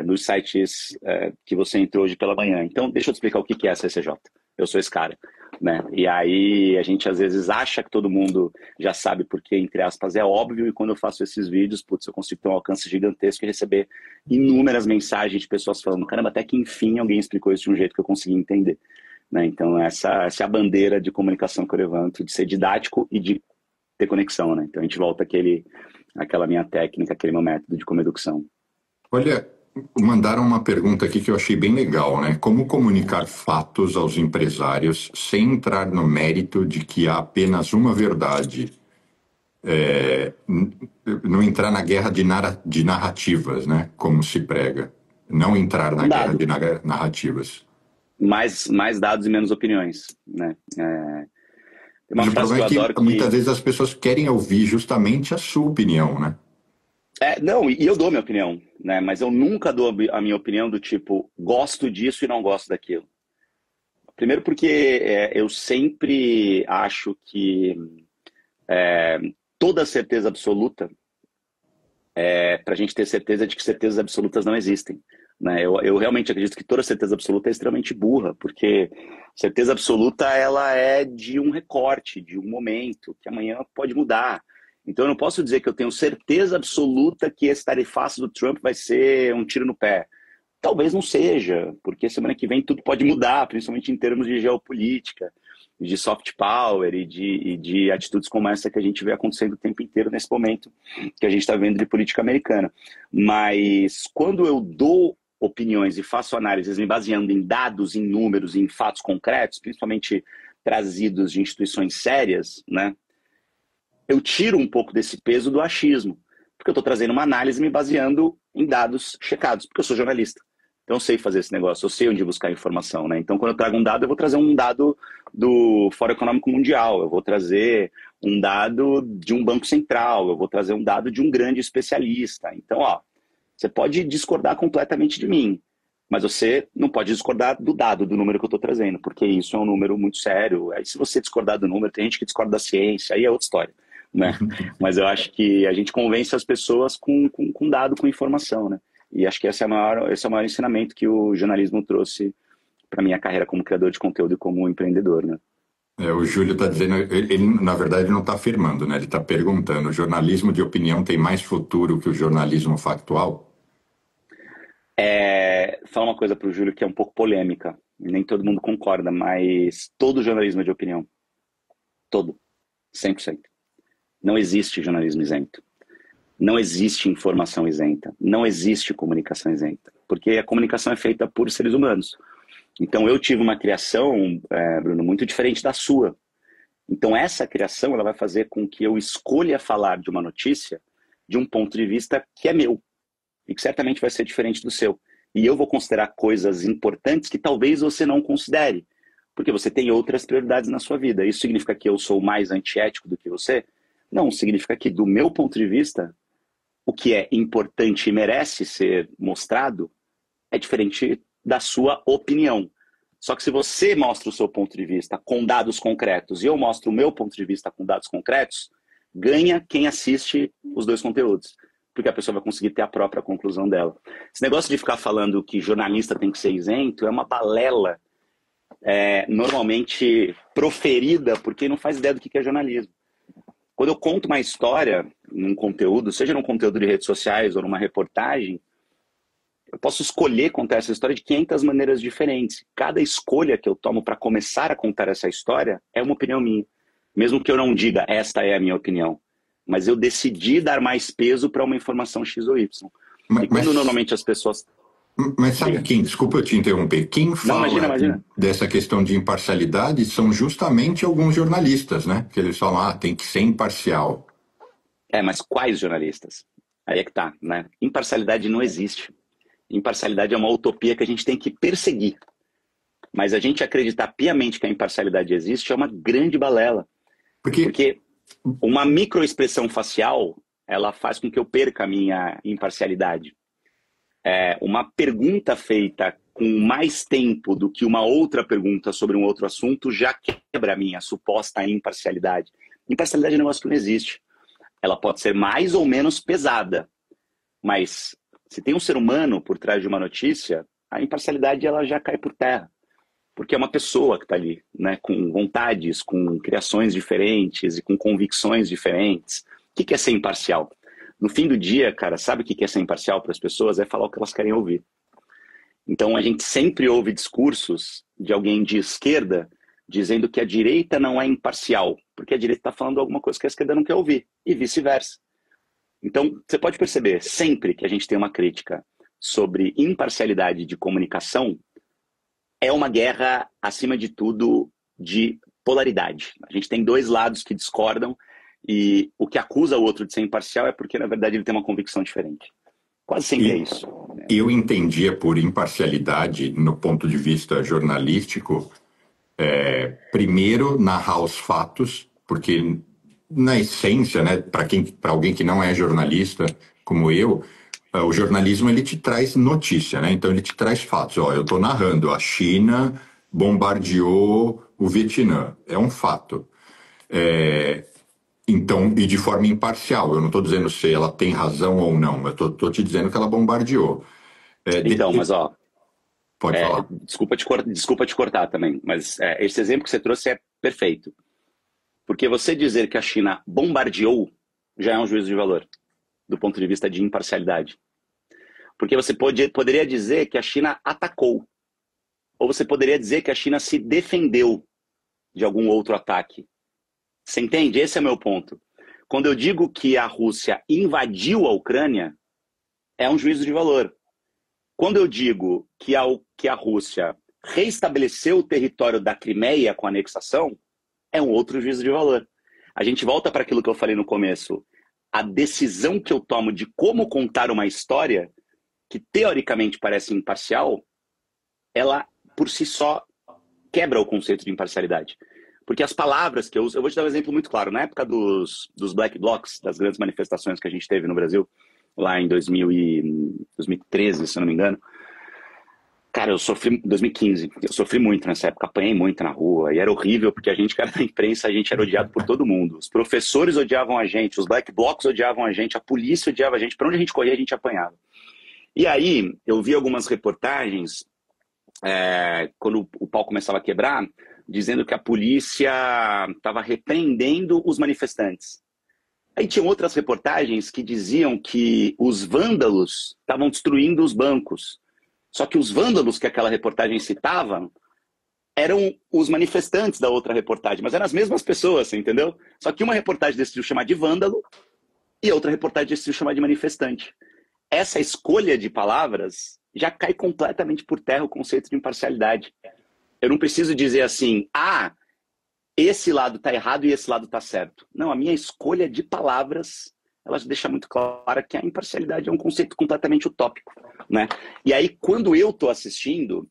nos sites que você entrou hoje pela manhã. Então, deixa eu te explicar o que é a CCJ. Eu sou esse cara, né? E aí a gente às vezes acha que todo mundo já sabe porque, entre aspas, é óbvio, e quando eu faço esses vídeos, putz, eu consigo ter um alcance gigantesco e receber inúmeras mensagens de pessoas falando, caramba, até que enfim alguém explicou isso de um jeito que eu consegui entender. Né? Então essa é a bandeira de comunicação que eu levanto, de ser didático e de ter conexão, né? Então a gente volta àquela minha técnica, aquele meu método de comunicação. Olha, mandaram uma pergunta aqui que eu achei bem legal, né? Como comunicar fatos aos empresários sem entrar no mérito de que há apenas uma verdade? Não entrar na guerra de narrativas, né? Como se prega. Não entrar na Um guerra dado, de narrativas. mais dados e menos opiniões, né? Tem uma Mas o frase que problema eu é adoro que muitas que vezes as pessoas querem ouvir justamente a sua opinião, né? não, e eu dou minha opinião, né? Mas eu nunca dou a minha opinião do tipo, gosto disso e não gosto daquilo. Primeiro porque eu sempre acho que toda certeza absoluta, para a gente ter certeza de que certezas absolutas não existem. Né? Eu realmente acredito que toda certeza absoluta é extremamente burra, porque certeza absoluta ela é de um recorte, de um momento, que amanhã pode mudar. Então eu não posso dizer que eu tenho certeza absoluta que esse tarifaço do Trump vai ser um tiro no pé. Talvez não seja, porque semana que vem tudo pode mudar, principalmente em termos de geopolítica, de soft power e de atitudes como essa que a gente vê acontecendo o tempo inteiro nesse momento que a gente está vendo de política americana. Mas quando eu dou opiniões e faço análises me baseando em dados, em números, em fatos concretos, principalmente trazidos de instituições sérias, né, eu tiro um pouco desse peso do achismo, porque eu estou trazendo uma análise me baseando em dados checados, porque eu sou jornalista. Então eu sei fazer esse negócio, eu sei onde buscar informação, né? Então quando eu trago um dado, eu vou trazer um dado do Fórum Econômico Mundial, eu vou trazer um dado de um banco central, eu vou trazer um dado de um grande especialista. Então, ó, você pode discordar completamente de mim, mas você não pode discordar do dado, do número que eu estou trazendo, porque isso é um número muito sério. Aí se você discordar do número, tem gente que discorda da ciência, aí é outra história, né? Mas eu acho que a gente convence as pessoas com dado, com informação, né? E acho que esse é o maior ensinamento que o jornalismo trouxe para minha carreira como criador de conteúdo e como empreendedor, né? O Júlio está dizendo, ele, na verdade não está afirmando, né? Ele está perguntando, o jornalismo de opinião tem mais futuro que o jornalismo factual? Falar uma coisa para o Júlio que é um pouco polêmica, nem todo mundo concorda, mas todo jornalismo é de opinião. Todo. 100%. Não existe jornalismo isento. Não existe informação isenta. Não existe comunicação isenta. Porque a comunicação é feita por seres humanos. Então eu tive uma criação, Bruno, muito diferente da sua. Então essa criação ela vai fazer com que eu escolha falar de uma notícia de um ponto de vista que é meu e que certamente vai ser diferente do seu. E eu vou considerar coisas importantes que talvez você não considere, porque você tem outras prioridades na sua vida. Isso significa que eu sou mais antiético do que você? Não, significa que, do meu ponto de vista, o que é importante e merece ser mostrado é diferente da sua opinião. Só que se você mostra o seu ponto de vista com dados concretos e eu mostro o meu ponto de vista com dados concretos, ganha quem assiste os dois conteúdos, porque a pessoa vai conseguir ter a própria conclusão dela. Esse negócio de ficar falando que jornalista tem que ser isento é uma balela normalmente proferida por quem não faz ideia do que é jornalismo. Quando eu conto uma história num conteúdo, seja num conteúdo de redes sociais ou numa reportagem, eu posso escolher contar essa história de 500 maneiras diferentes. Cada escolha que eu tomo para começar a contar essa história é uma opinião minha. Mesmo que eu não diga, esta é a minha opinião. Mas eu decidi dar mais peso para uma informação X ou Y. E quando normalmente as pessoas... Mas sabe quem, desculpa eu te interromper, quem fala imagina. dessa questão de imparcialidade são justamente alguns jornalistas, né? Que eles falam, tem que ser imparcial. Mas quais jornalistas? Aí é que tá, né? Imparcialidade não existe. Imparcialidade é uma utopia que a gente tem que perseguir. Mas a gente acreditar piamente que a imparcialidade existe é uma grande balela. Porque uma microexpressão facial, ela faz com que eu perca a minha imparcialidade. Uma pergunta feita com mais tempo do que uma outra pergunta sobre um outro assunto já quebra a minha suposta imparcialidade. Imparcialidade é um negócio que não existe. Ela pode ser mais ou menos pesada, mas se tem um ser humano por trás de uma notícia, a imparcialidade ela já cai por terra. Porque é uma pessoa que está ali, né, com vontades, com criações diferentes e com convicções diferentes. O que é ser imparcial? No fim do dia, cara, sabe o que é ser imparcial para as pessoas? É falar o que elas querem ouvir. Então a gente sempre ouve discursos de alguém de esquerda dizendo que a direita não é imparcial, porque a direita está falando alguma coisa que a esquerda não quer ouvir, e vice-versa. Então, você pode perceber, sempre que a gente tem uma crítica sobre imparcialidade de comunicação, é uma guerra, acima de tudo, de polaridade. A gente tem dois lados que discordam e o que acusa o outro de ser imparcial é porque, na verdade, ele tem uma convicção diferente. Quase sempre é isso. Eu entendia por imparcialidade, no ponto de vista jornalístico, primeiro, narrar os fatos, porque, na essência, né, para alguém que não é jornalista, como eu, o jornalismo ele te traz notícia, né? Então ele te traz fatos. Eu estou narrando, a China bombardeou o Vietnã. É um fato. Então, e de forma imparcial. Eu não estou dizendo se ela tem razão ou não. Eu estou te dizendo que ela bombardeou. Mas pode falar. Desculpa te cortar também, mas esse exemplo que você trouxe é perfeito. Porque você dizer que a China bombardeou já é um juízo de valor, do ponto de vista de imparcialidade. Porque você poderia dizer que a China atacou. Ou você poderia dizer que a China se defendeu de algum outro ataque. Você entende? Esse é o meu ponto. Quando eu digo que a Rússia invadiu a Ucrânia, é um juízo de valor. Quando eu digo que a Rússia reestabeleceu o território da Crimeia com a anexação, é um outro juízo de valor. A gente volta para aquilo que eu falei no começo. A decisão que eu tomo de como contar uma história, que teoricamente parece imparcial, ela, por si só, quebra o conceito de imparcialidade. Porque as palavras que eu uso... Eu vou te dar um exemplo muito claro. Na época dos Black Blocs, das grandes manifestações que a gente teve no Brasil, lá em 2013, se eu não me engano, cara, eu sofri... 2015. Eu sofri muito nessa época, apanhei muito na rua. E era horrível, porque a gente, cara, da imprensa, a gente era odiado por todo mundo. Os professores odiavam a gente, os Black Blocs odiavam a gente, a polícia odiava a gente. Para onde a gente corria, a gente apanhava. E aí, eu vi algumas reportagens, quando o pau começava a quebrar, dizendo que a polícia estava repreendendo os manifestantes. Aí tinham outras reportagens que diziam que os vândalos estavam destruindo os bancos. Só que os vândalos que aquela reportagem citava eram os manifestantes da outra reportagem, mas eram as mesmas pessoas, entendeu? Só que uma reportagem decidiu chamar de vândalo e outra reportagem decidiu chamar de manifestante. Essa escolha de palavras já cai completamente por terra o conceito de imparcialidade. Eu não preciso dizer assim, esse lado está errado e esse lado está certo. Não, a minha escolha de palavras ela deixa muito clara que a imparcialidade é um conceito completamente utópico, né? E aí, quando eu estou assistindo,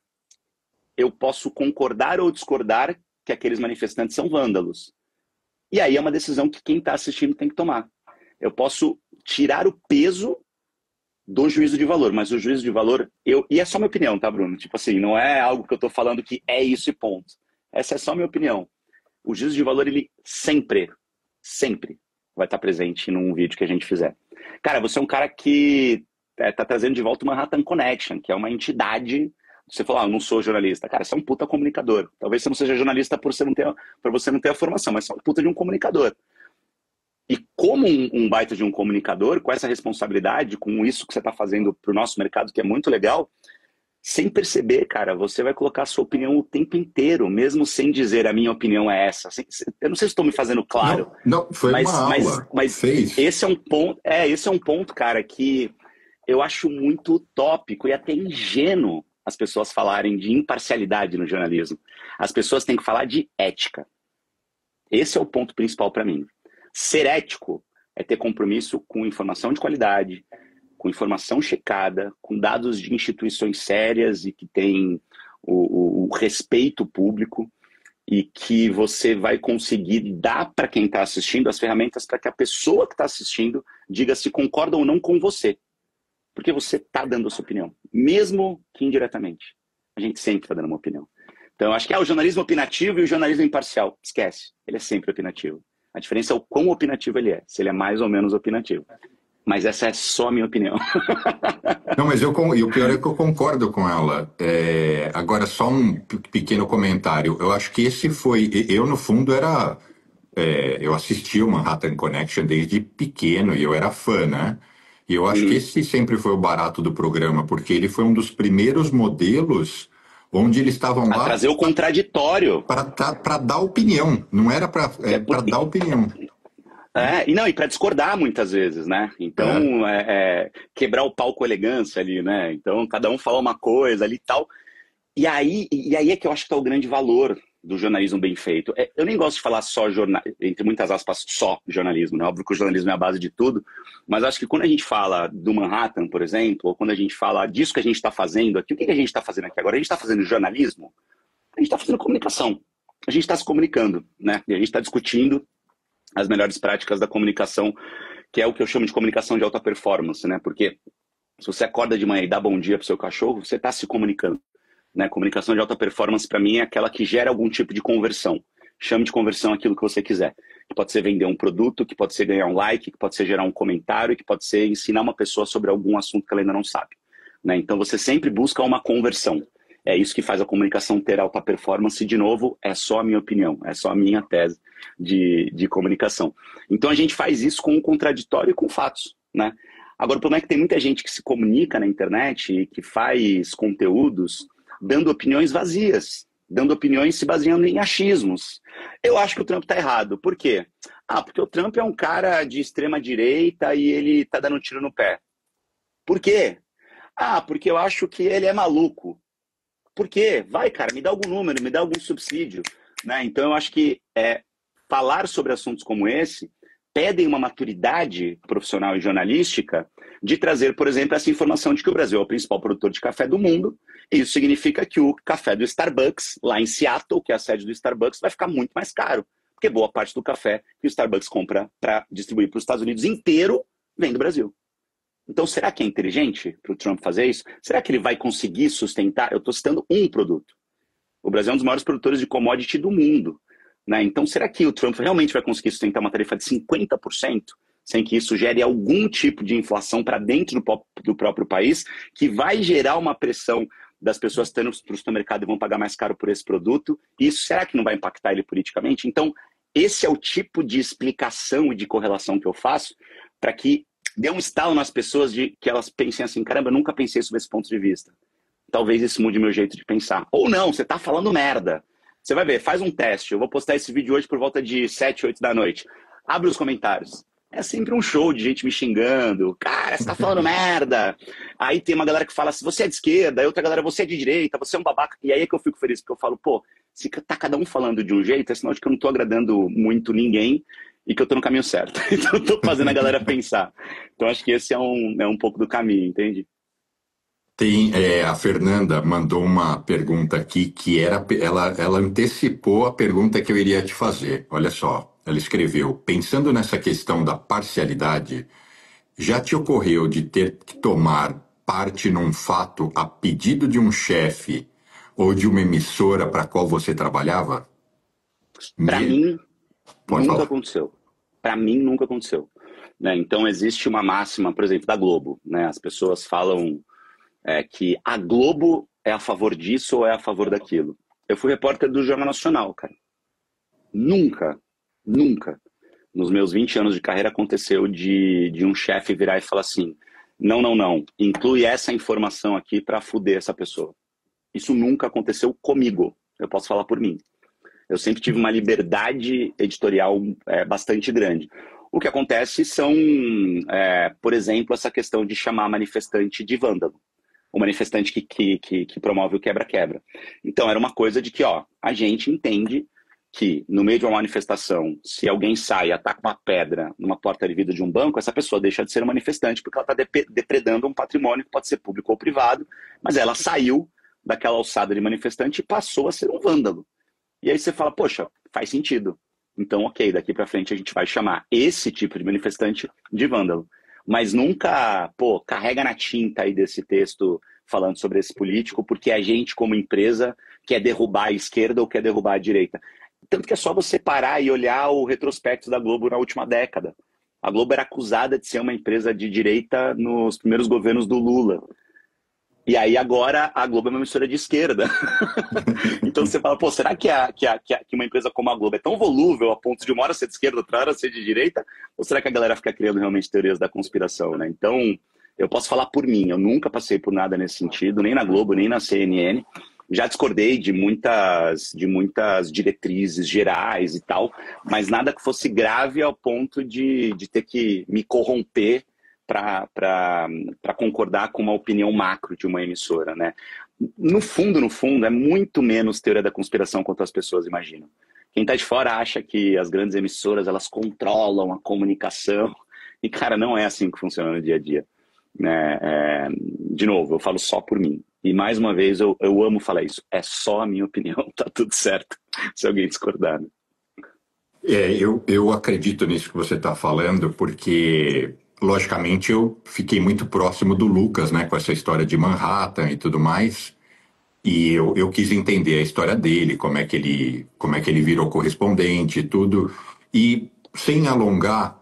eu posso concordar ou discordar que aqueles manifestantes são vândalos. E aí é uma decisão que quem está assistindo tem que tomar. Eu posso tirar o peso do juízo de valor, mas o juízo de valor, e é só minha opinião, tá, Bruno? Tipo assim, não é algo que eu estou falando que é isso e ponto. Essa é só minha opinião. O juízo de valor, ele sempre vai estar presente num vídeo que a gente fizer. Cara, você é um cara que tá trazendo de volta o Manhattan Connection, que é uma entidade. Você falou, eu não sou jornalista. Cara, você é um puta comunicador. Talvez você não seja jornalista por você não ter a formação, mas você é um puta de um comunicador. E como um baita de um comunicador, com essa responsabilidade, com isso que você está fazendo para o nosso mercado, que é muito legal, sem perceber, cara, você vai colocar a sua opinião o tempo inteiro, mesmo sem dizer a minha opinião é essa. Eu não sei se estou me fazendo claro. Não, foi uma aula. Mas Fez. esse é um ponto, cara, que eu acho muito utópico e até ingênuo as pessoas falarem de imparcialidade no jornalismo. As pessoas têm que falar de ética. Esse é o ponto principal para mim. Ser ético é ter compromisso com informação de qualidade, com informação checada, com dados de instituições sérias e que tem o respeito público e que você vai conseguir dar para quem está assistindo as ferramentas para que a pessoa que está assistindo diga se concorda ou não com você. Porque você está dando a sua opinião, mesmo que indiretamente. A gente sempre está dando uma opinião. Então, eu acho que o jornalismo opinativo e o jornalismo imparcial. Esquece, ele é sempre opinativo. A diferença é o quão opinativo ele é, se ele é mais ou menos opinativo. Mas essa é só a minha opinião. Não, mas e o pior é que eu concordo com ela. Agora, só um pequeno comentário. Eu acho que esse foi... Eu, no fundo, era... eu assisti o Manhattan Connection desde pequeno e eu era fã, né? E eu acho que esse sempre foi o barato do programa, porque ele foi um dos primeiros modelos onde eles estavam lá... trazer o contraditório. Para dar opinião, não era para dar opinião. E para discordar muitas vezes, né? Então, quebrar o pau com elegância ali, né? Então, cada um fala uma coisa ali e tal. E aí é que eu acho que está o grande valor do jornalismo bem feito. Eu nem gosto de falar só entre muitas aspas, só jornalismo, né? Óbvio que o jornalismo é a base de tudo, mas acho que quando a gente fala do Manhattan, por exemplo, ou quando a gente fala disso que a gente está fazendo aqui, o que a gente está fazendo aqui agora? A gente está fazendo jornalismo? A gente está fazendo comunicação. A gente está se comunicando, né? E a gente está discutindo as melhores práticas da comunicação, que é o que eu chamo de comunicação de alta performance, né? Porque se você acorda de manhã e dá bom dia pro seu cachorro, você está se comunicando, né? Comunicação de alta performance, para mim, é aquela que gera algum tipo de conversão. Chame de conversão aquilo que você quiser. Que pode ser vender um produto, que pode ser ganhar um like, que pode ser gerar um comentário, que pode ser ensinar uma pessoa sobre algum assunto que ela ainda não sabe, né? Então, você sempre busca uma conversão. É isso que faz a comunicação ter alta performance. E, de novo, é só a minha opinião, é só a minha tese de comunicação. Então, a gente faz isso com o contraditório e com fatos, né? Agora, o problema é que tem muita gente que se comunica na internet e que faz conteúdos dando opiniões vazias, dando opiniões se baseando em achismos. Eu acho que o Trump está errado. Por quê? Porque o Trump é um cara de extrema direita e ele está dando um tiro no pé. Por quê? Porque eu acho que ele é maluco. Por quê? Vai, cara, me dá algum número, me dá algum subsídio, né? Então, eu acho que falar sobre assuntos como esse pedem uma maturidade profissional e jornalística de trazer, por exemplo, essa informação de que o Brasil é o principal produtor de café do mundo. E isso significa que o café do Starbucks, lá em Seattle, que é a sede do Starbucks, vai ficar muito mais caro, porque boa parte do café que o Starbucks compra para distribuir para os Estados Unidos inteiro vem do Brasil. Então, será que é inteligente para o Trump fazer isso? Será que ele vai conseguir sustentar? Eu estou citando um produto. O Brasil é um dos maiores produtores de commodity do mundo, né? Então, será que o Trump realmente vai conseguir sustentar uma tarifa de 50%, sem que isso gere algum tipo de inflação para dentro do próprio país, que vai gerar uma pressão das pessoas estando para o supermercado e vão pagar mais caro por esse produto? Isso, será que não vai impactar ele politicamente? Então, esse é o tipo de explicação e de correlação que eu faço para que dê um estalo nas pessoas de que elas pensem assim, caramba, eu nunca pensei sobre esse ponto de vista. Talvez isso mude meu jeito de pensar. Ou não, você tá falando merda. Você vai ver, faz um teste. Eu vou postar esse vídeo hoje por volta de 7, 8 da noite. Abre os comentários. É sempre um show de gente me xingando. Cara, você tá falando merda. Aí tem uma galera que fala assim, você é de esquerda. Aí outra galera, você é de direita, você é um babaca. E aí é que eu fico feliz, porque eu falo, pô, se tá cada um falando de um jeito, é sinal de que eu não tô agradando muito ninguém. e que eu tô no caminho certo. Então eu tô fazendo a galera pensar. Então acho que esse é um pouco do caminho, entende? A Fernanda mandou uma pergunta aqui que ela antecipou a pergunta que eu iria te fazer. Olha só, ela escreveu: pensando nessa questão da parcialidade, já te ocorreu de ter que tomar parte num fato a pedido de um chefe ou de uma emissora para a qual você trabalhava? Para Me... mim, Pode nunca falar. aconteceu. Para mim, nunca aconteceu. Né? Então existe uma máxima, por exemplo, da Globo. Né? As pessoas falam que a Globo é a favor disso ou é a favor daquilo. Eu fui repórter do Jornal Nacional, cara. Nunca, nunca, nos meus 20 anos de carreira aconteceu de um chefe virar e falar assim: não, não, não, inclui essa informação aqui para fuder essa pessoa. Isso nunca aconteceu comigo. Eu posso falar por mim. Eu sempre tive uma liberdade editorial bastante grande. O que acontece são, por exemplo, essa questão de chamar manifestante de vândalo. O manifestante que promove o quebra-quebra. Então, era uma coisa de que, ó, a gente entende que, no meio de uma manifestação, se alguém sai e ataca uma pedra numa porta de vidro de um banco, essa pessoa deixa de ser um manifestante porque ela está depredando um patrimônio que pode ser público ou privado, mas ela saiu daquela alçada de manifestante e passou a ser um vândalo. E aí você fala, poxa, faz sentido. Então, ok, daqui para frente a gente vai chamar esse tipo de manifestante de vândalo. Mas nunca, pô, carrega na tinta aí desse texto falando sobre esse político, porque a gente, como empresa, quer derrubar a esquerda ou quer derrubar a direita. Tanto que é só você parar e olhar o retrospecto da Globo na última década. A Globo era acusada de ser uma empresa de direita nos primeiros governos do Lula. E aí agora a Globo é uma emissora de esquerda. Então você fala, pô, será que uma empresa como a Globo é tão volúvel a ponto de uma hora ser de esquerda, outra hora ser de direita? Ou será que a galera fica criando realmente teorias da conspiração, né? Então, eu posso falar por mim, eu nunca passei por nada nesse sentido, nem na Globo, nem na CNN. Já discordei de muitas diretrizes gerais e tal, mas nada que fosse grave ao ponto de ter que me corromper para concordar com uma opinião macro de uma emissora, né? No fundo, é muito menos teoria da conspiração quanto as pessoas imaginam. Quem está de fora acha que as grandes emissoras elas controlam a comunicação e, cara, não é assim que funciona no dia a dia. Né? De novo, eu falo só por mim. E mais uma vez, eu amo falar isso. É só a minha opinião, tá tudo certo. Se alguém discordar. Né? Eu acredito nisso que você está falando, porque, logicamente, eu fiquei muito próximo do Lucas, né, com essa história de Manhattan e tudo mais, e eu quis entender a história dele, como é que ele virou correspondente e tudo. E, sem alongar,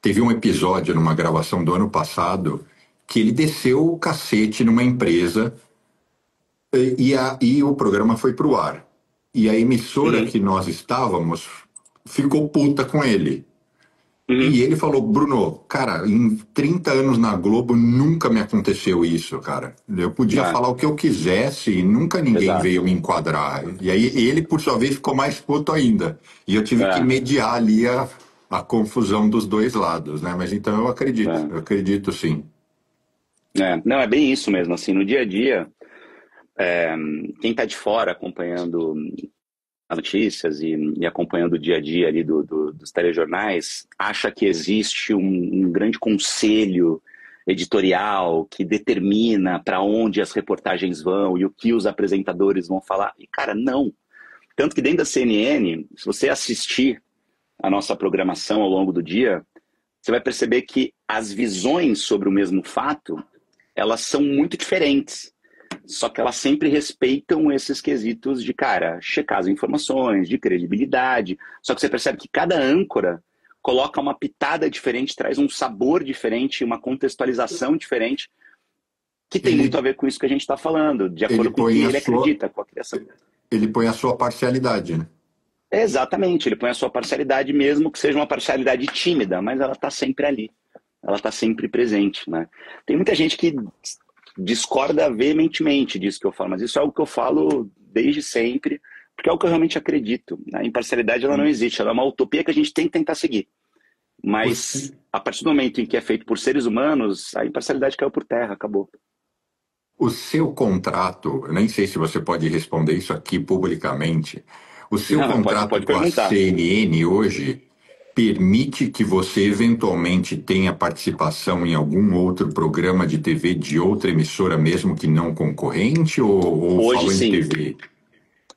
teve um episódio numa gravação do ano passado que ele desceu o cacete numa empresa e o programa foi pro ar. E a emissora Uhum, que nós estávamos ficou puta com ele. uhum, E ele falou, Bruno, cara, em 30 anos na Globo nunca me aconteceu isso, cara. Eu podia é, falar o que eu quisesse e nunca ninguém exato. veio me enquadrar. E aí ele, por sua vez, ficou mais puto ainda. E eu tive que É, mediar ali a confusão dos dois lados, né? Mas então é, eu acredito sim. não, é bem isso mesmo. Assim, no dia a dia, quem está de fora acompanhando as notícias e acompanhando o dia a dia ali dos telejornais, acha que existe um grande conselho editorial que determina para onde as reportagens vão e o que os apresentadores vão falar. E, cara, não. Tanto que dentro da CNN, se você assistir a nossa programação ao longo do dia, você vai perceber que as visões sobre o mesmo fato, elas são muito diferentes. Só que elas sempre respeitam esses quesitos de, cara, checar as informações, de credibilidade. Só que você percebe que cada âncora coloca uma pitada diferente, traz um sabor diferente, uma contextualização diferente, que tem muito Ele, a ver com isso que a gente está falando, de ele acordo com o que põe a ele sua, acredita, com a criação. ele põe a sua parcialidade, né? Exatamente, ele põe a sua parcialidade, mesmo que seja uma parcialidade tímida, mas ela está sempre ali, ela está sempre presente, né? Tem muita gente que discorda veementemente disso que eu falo, mas isso é algo que eu falo desde sempre, porque é o que eu realmente acredito. A imparcialidade ela não existe, ela é uma utopia que a gente tem que tentar seguir. Mas Você, a partir do momento em que é feito por seres humanos, a imparcialidade caiu por terra, acabou. o seu contrato, eu nem sei se você pode responder isso aqui publicamente, o seu Não, pode, contrato pode com a perguntar. CNN hoje, permite que você eventualmente tenha participação em algum outro programa de TV de outra emissora, mesmo que não concorrente, ou Hoje falando de sim. TV?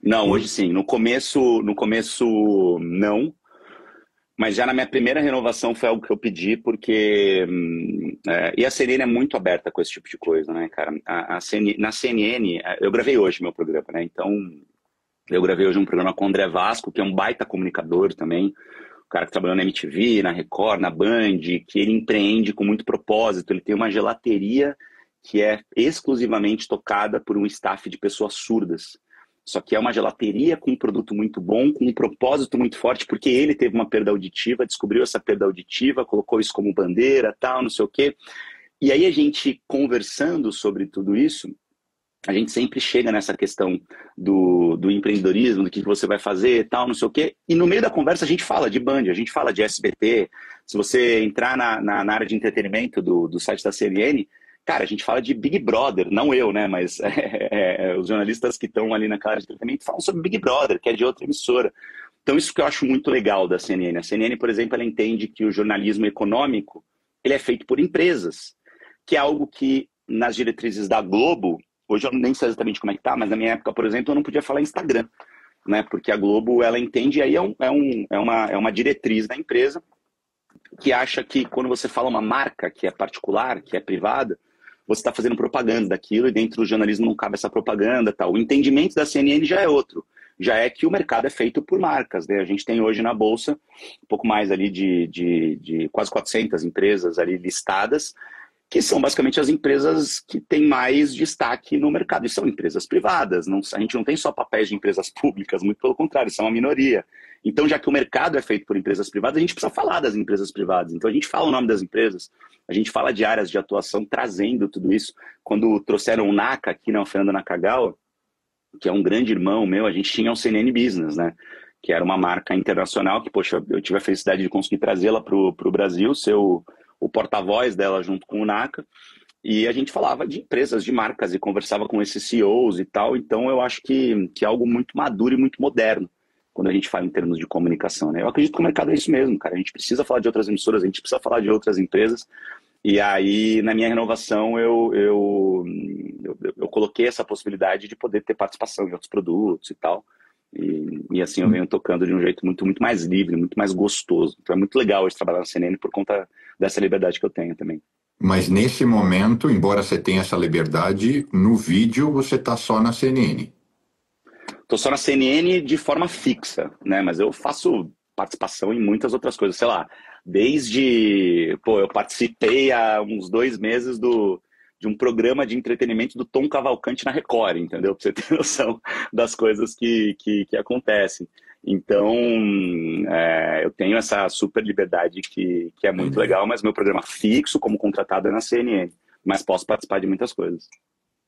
Não, Ou- hoje sim. No começo não. Mas já na minha primeira renovação foi algo que eu pedi, porque. E a CNN é muito aberta com esse tipo de coisa, né, cara? Na CNN, eu gravei hoje meu programa, né? Então, eu gravei hoje um programa com o André Vasco, que é um baita comunicador também. O cara que trabalhou na MTV, na Record, na Band, que ele empreende com muito propósito. Ele tem uma gelateria que é exclusivamente tocada por um staff de pessoas surdas. Só que é uma gelateria com um produto muito bom, com um propósito muito forte, porque ele teve uma perda auditiva, descobriu essa perda auditiva, colocou isso como bandeira, tal, não sei o quê. E aí a gente conversando sobre tudo isso, a gente sempre chega nessa questão do empreendedorismo, do que você vai fazer, tal, não sei o quê. E no meio da conversa a gente fala de Band, a gente fala de SBT. Se você entrar na área de entretenimento do site da CNN, cara, a gente fala de Big Brother, não eu, né? Mas os jornalistas que estão ali naquela área de entretenimento falam sobre Big Brother, que é de outra emissora. Então isso que eu acho muito legal da CNN. A CNN, por exemplo, ela entende que o jornalismo econômico ele é feito por empresas, que é algo que nas diretrizes da Globo. Hoje eu nem sei exatamente como é que tá, mas na minha época, por exemplo, eu não podia falar Instagram, né? Porque a Globo, ela entende, e aí é uma diretriz da empresa que acha que quando você fala uma marca que é particular, que é privada, você está fazendo propaganda daquilo e dentro do jornalismo não cabe essa propaganda, tal. O entendimento da CNN já é outro. Já é que o mercado é feito por marcas, né? A gente tem hoje na Bolsa um pouco mais ali de quase 400 empresas ali listadas, que são basicamente as empresas que têm mais destaque no mercado. E são empresas privadas. Não, a gente não tem só papéis de empresas públicas, muito pelo contrário, são a minoria. Então, já que o mercado é feito por empresas privadas, a gente precisa falar das empresas privadas. Então, a gente fala o nome das empresas, a gente fala de áreas de atuação, trazendo tudo isso. Quando trouxeram o NACA aqui, né, o Fernando Nakagawa, que é um grande irmão meu, a gente tinha o CNN Business, né? Que era uma marca internacional que, poxa, eu tive a felicidade de conseguir trazê-la para o Brasil, ser o porta-voz dela junto com o Naka, e a gente falava de empresas, de marcas, e conversava com esses CEOs e tal, então eu acho que é algo muito maduro e muito moderno, quando a gente fala em termos de comunicação, né? Eu acredito que o mercado é isso mesmo, cara, a gente precisa falar de outras emissoras, a gente precisa falar de outras empresas, e aí, na minha renovação, eu coloquei essa possibilidade de poder ter participação em outros produtos e tal. E assim eu venho tocando de um jeito muito, muito mais livre, muito mais gostoso. Então é muito legal hoje trabalhar na CNN por conta dessa liberdade que eu tenho também. Mas nesse momento, embora você tenha essa liberdade, no vídeo você está só na CNN. Tô só na CNN de forma fixa, né? Mas eu faço participação em muitas outras coisas. Sei lá, desde... Pô, eu participei há uns 2 meses de um programa de entretenimento do Tom Cavalcante na Record, entendeu? Pra você ter noção das coisas que acontecem. Então, eu tenho essa super liberdade que é muito Entendi. legal, mas meu programa fixo como contratado é na CNN. Mas posso participar de muitas coisas.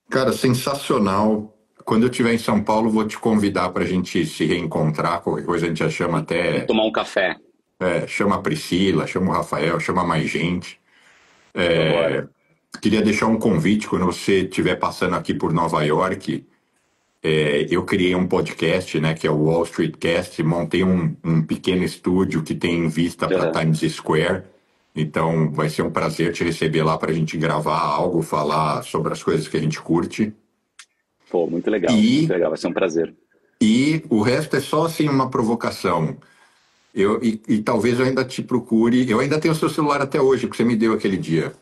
Cara, sensacional. Quando eu estiver em São Paulo, vou te convidar para a gente se reencontrar. Qualquer coisa a gente já chama E até. tomar um café. Chama a Priscila, chama o Rafael, chama mais gente. Bora. Queria deixar um convite quando você estiver passando aqui por Nova York. Eu criei um podcast, né, que é o Wall Street Cast. Montei um pequeno estúdio que tem vista para Uhum. Times Square. Então vai ser um prazer te receber lá para a gente gravar algo, falar sobre as coisas que a gente curte. Pô, muito legal, muito E, legal. Vai ser um prazer. e o resto é só assim uma provocação. E talvez eu ainda te procure. Eu ainda tenho o seu celular até hoje, porque você me deu aquele dia.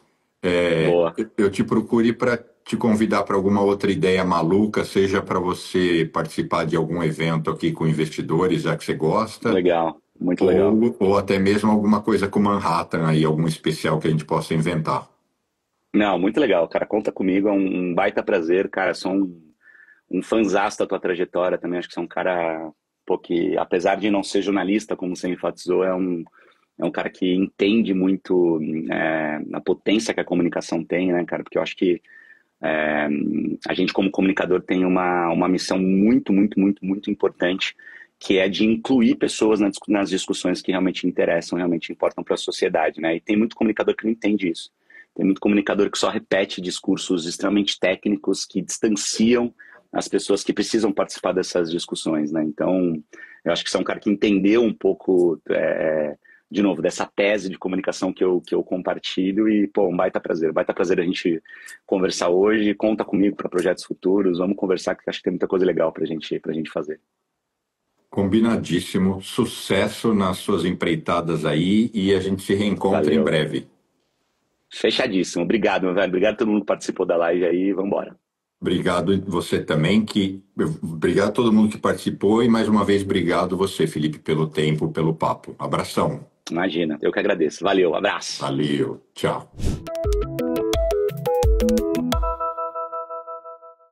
Boa. Eu te procure para te convidar para alguma outra ideia maluca, seja para você participar de algum evento aqui com investidores, já que você gosta, Legal, muito legal. ou até mesmo alguma coisa com Manhattan aí, algum especial que a gente possa inventar. Não, muito legal, cara. Conta comigo, é um baita prazer, cara. Sou um fãzaço da tua trajetória também. Acho que você é um cara, pô, que apesar de não ser jornalista, como você enfatizou, é um cara que entende muito a potência que a comunicação tem, né, cara? Porque eu acho que é, a gente, como comunicador, tem uma missão muito, muito, muito, muito importante, que é de incluir pessoas nas discussões que realmente interessam, realmente importam para a sociedade, né? E tem muito comunicador que não entende isso. Tem muito comunicador que só repete discursos extremamente técnicos que distanciam as pessoas que precisam participar dessas discussões, né? Então, eu acho que você é um cara que entendeu um pouco de novo, dessa tese de comunicação que eu compartilho e, pô, um baita prazer a gente conversar hoje, conta comigo para projetos futuros, vamos conversar que acho que tem muita coisa legal pra gente fazer. Combinadíssimo. Sucesso nas suas empreitadas aí e a gente se reencontra em Valeu. breve. Fechadíssimo. Obrigado, meu velho. Obrigado a todo mundo que participou da live aí. Vambora. Obrigado você também, obrigado a todo mundo que participou e mais uma vez obrigado você, Felipe, pelo tempo, pelo papo. Abração. Imagina. Eu que agradeço. Valeu. Abraço. Valeu. Tchau.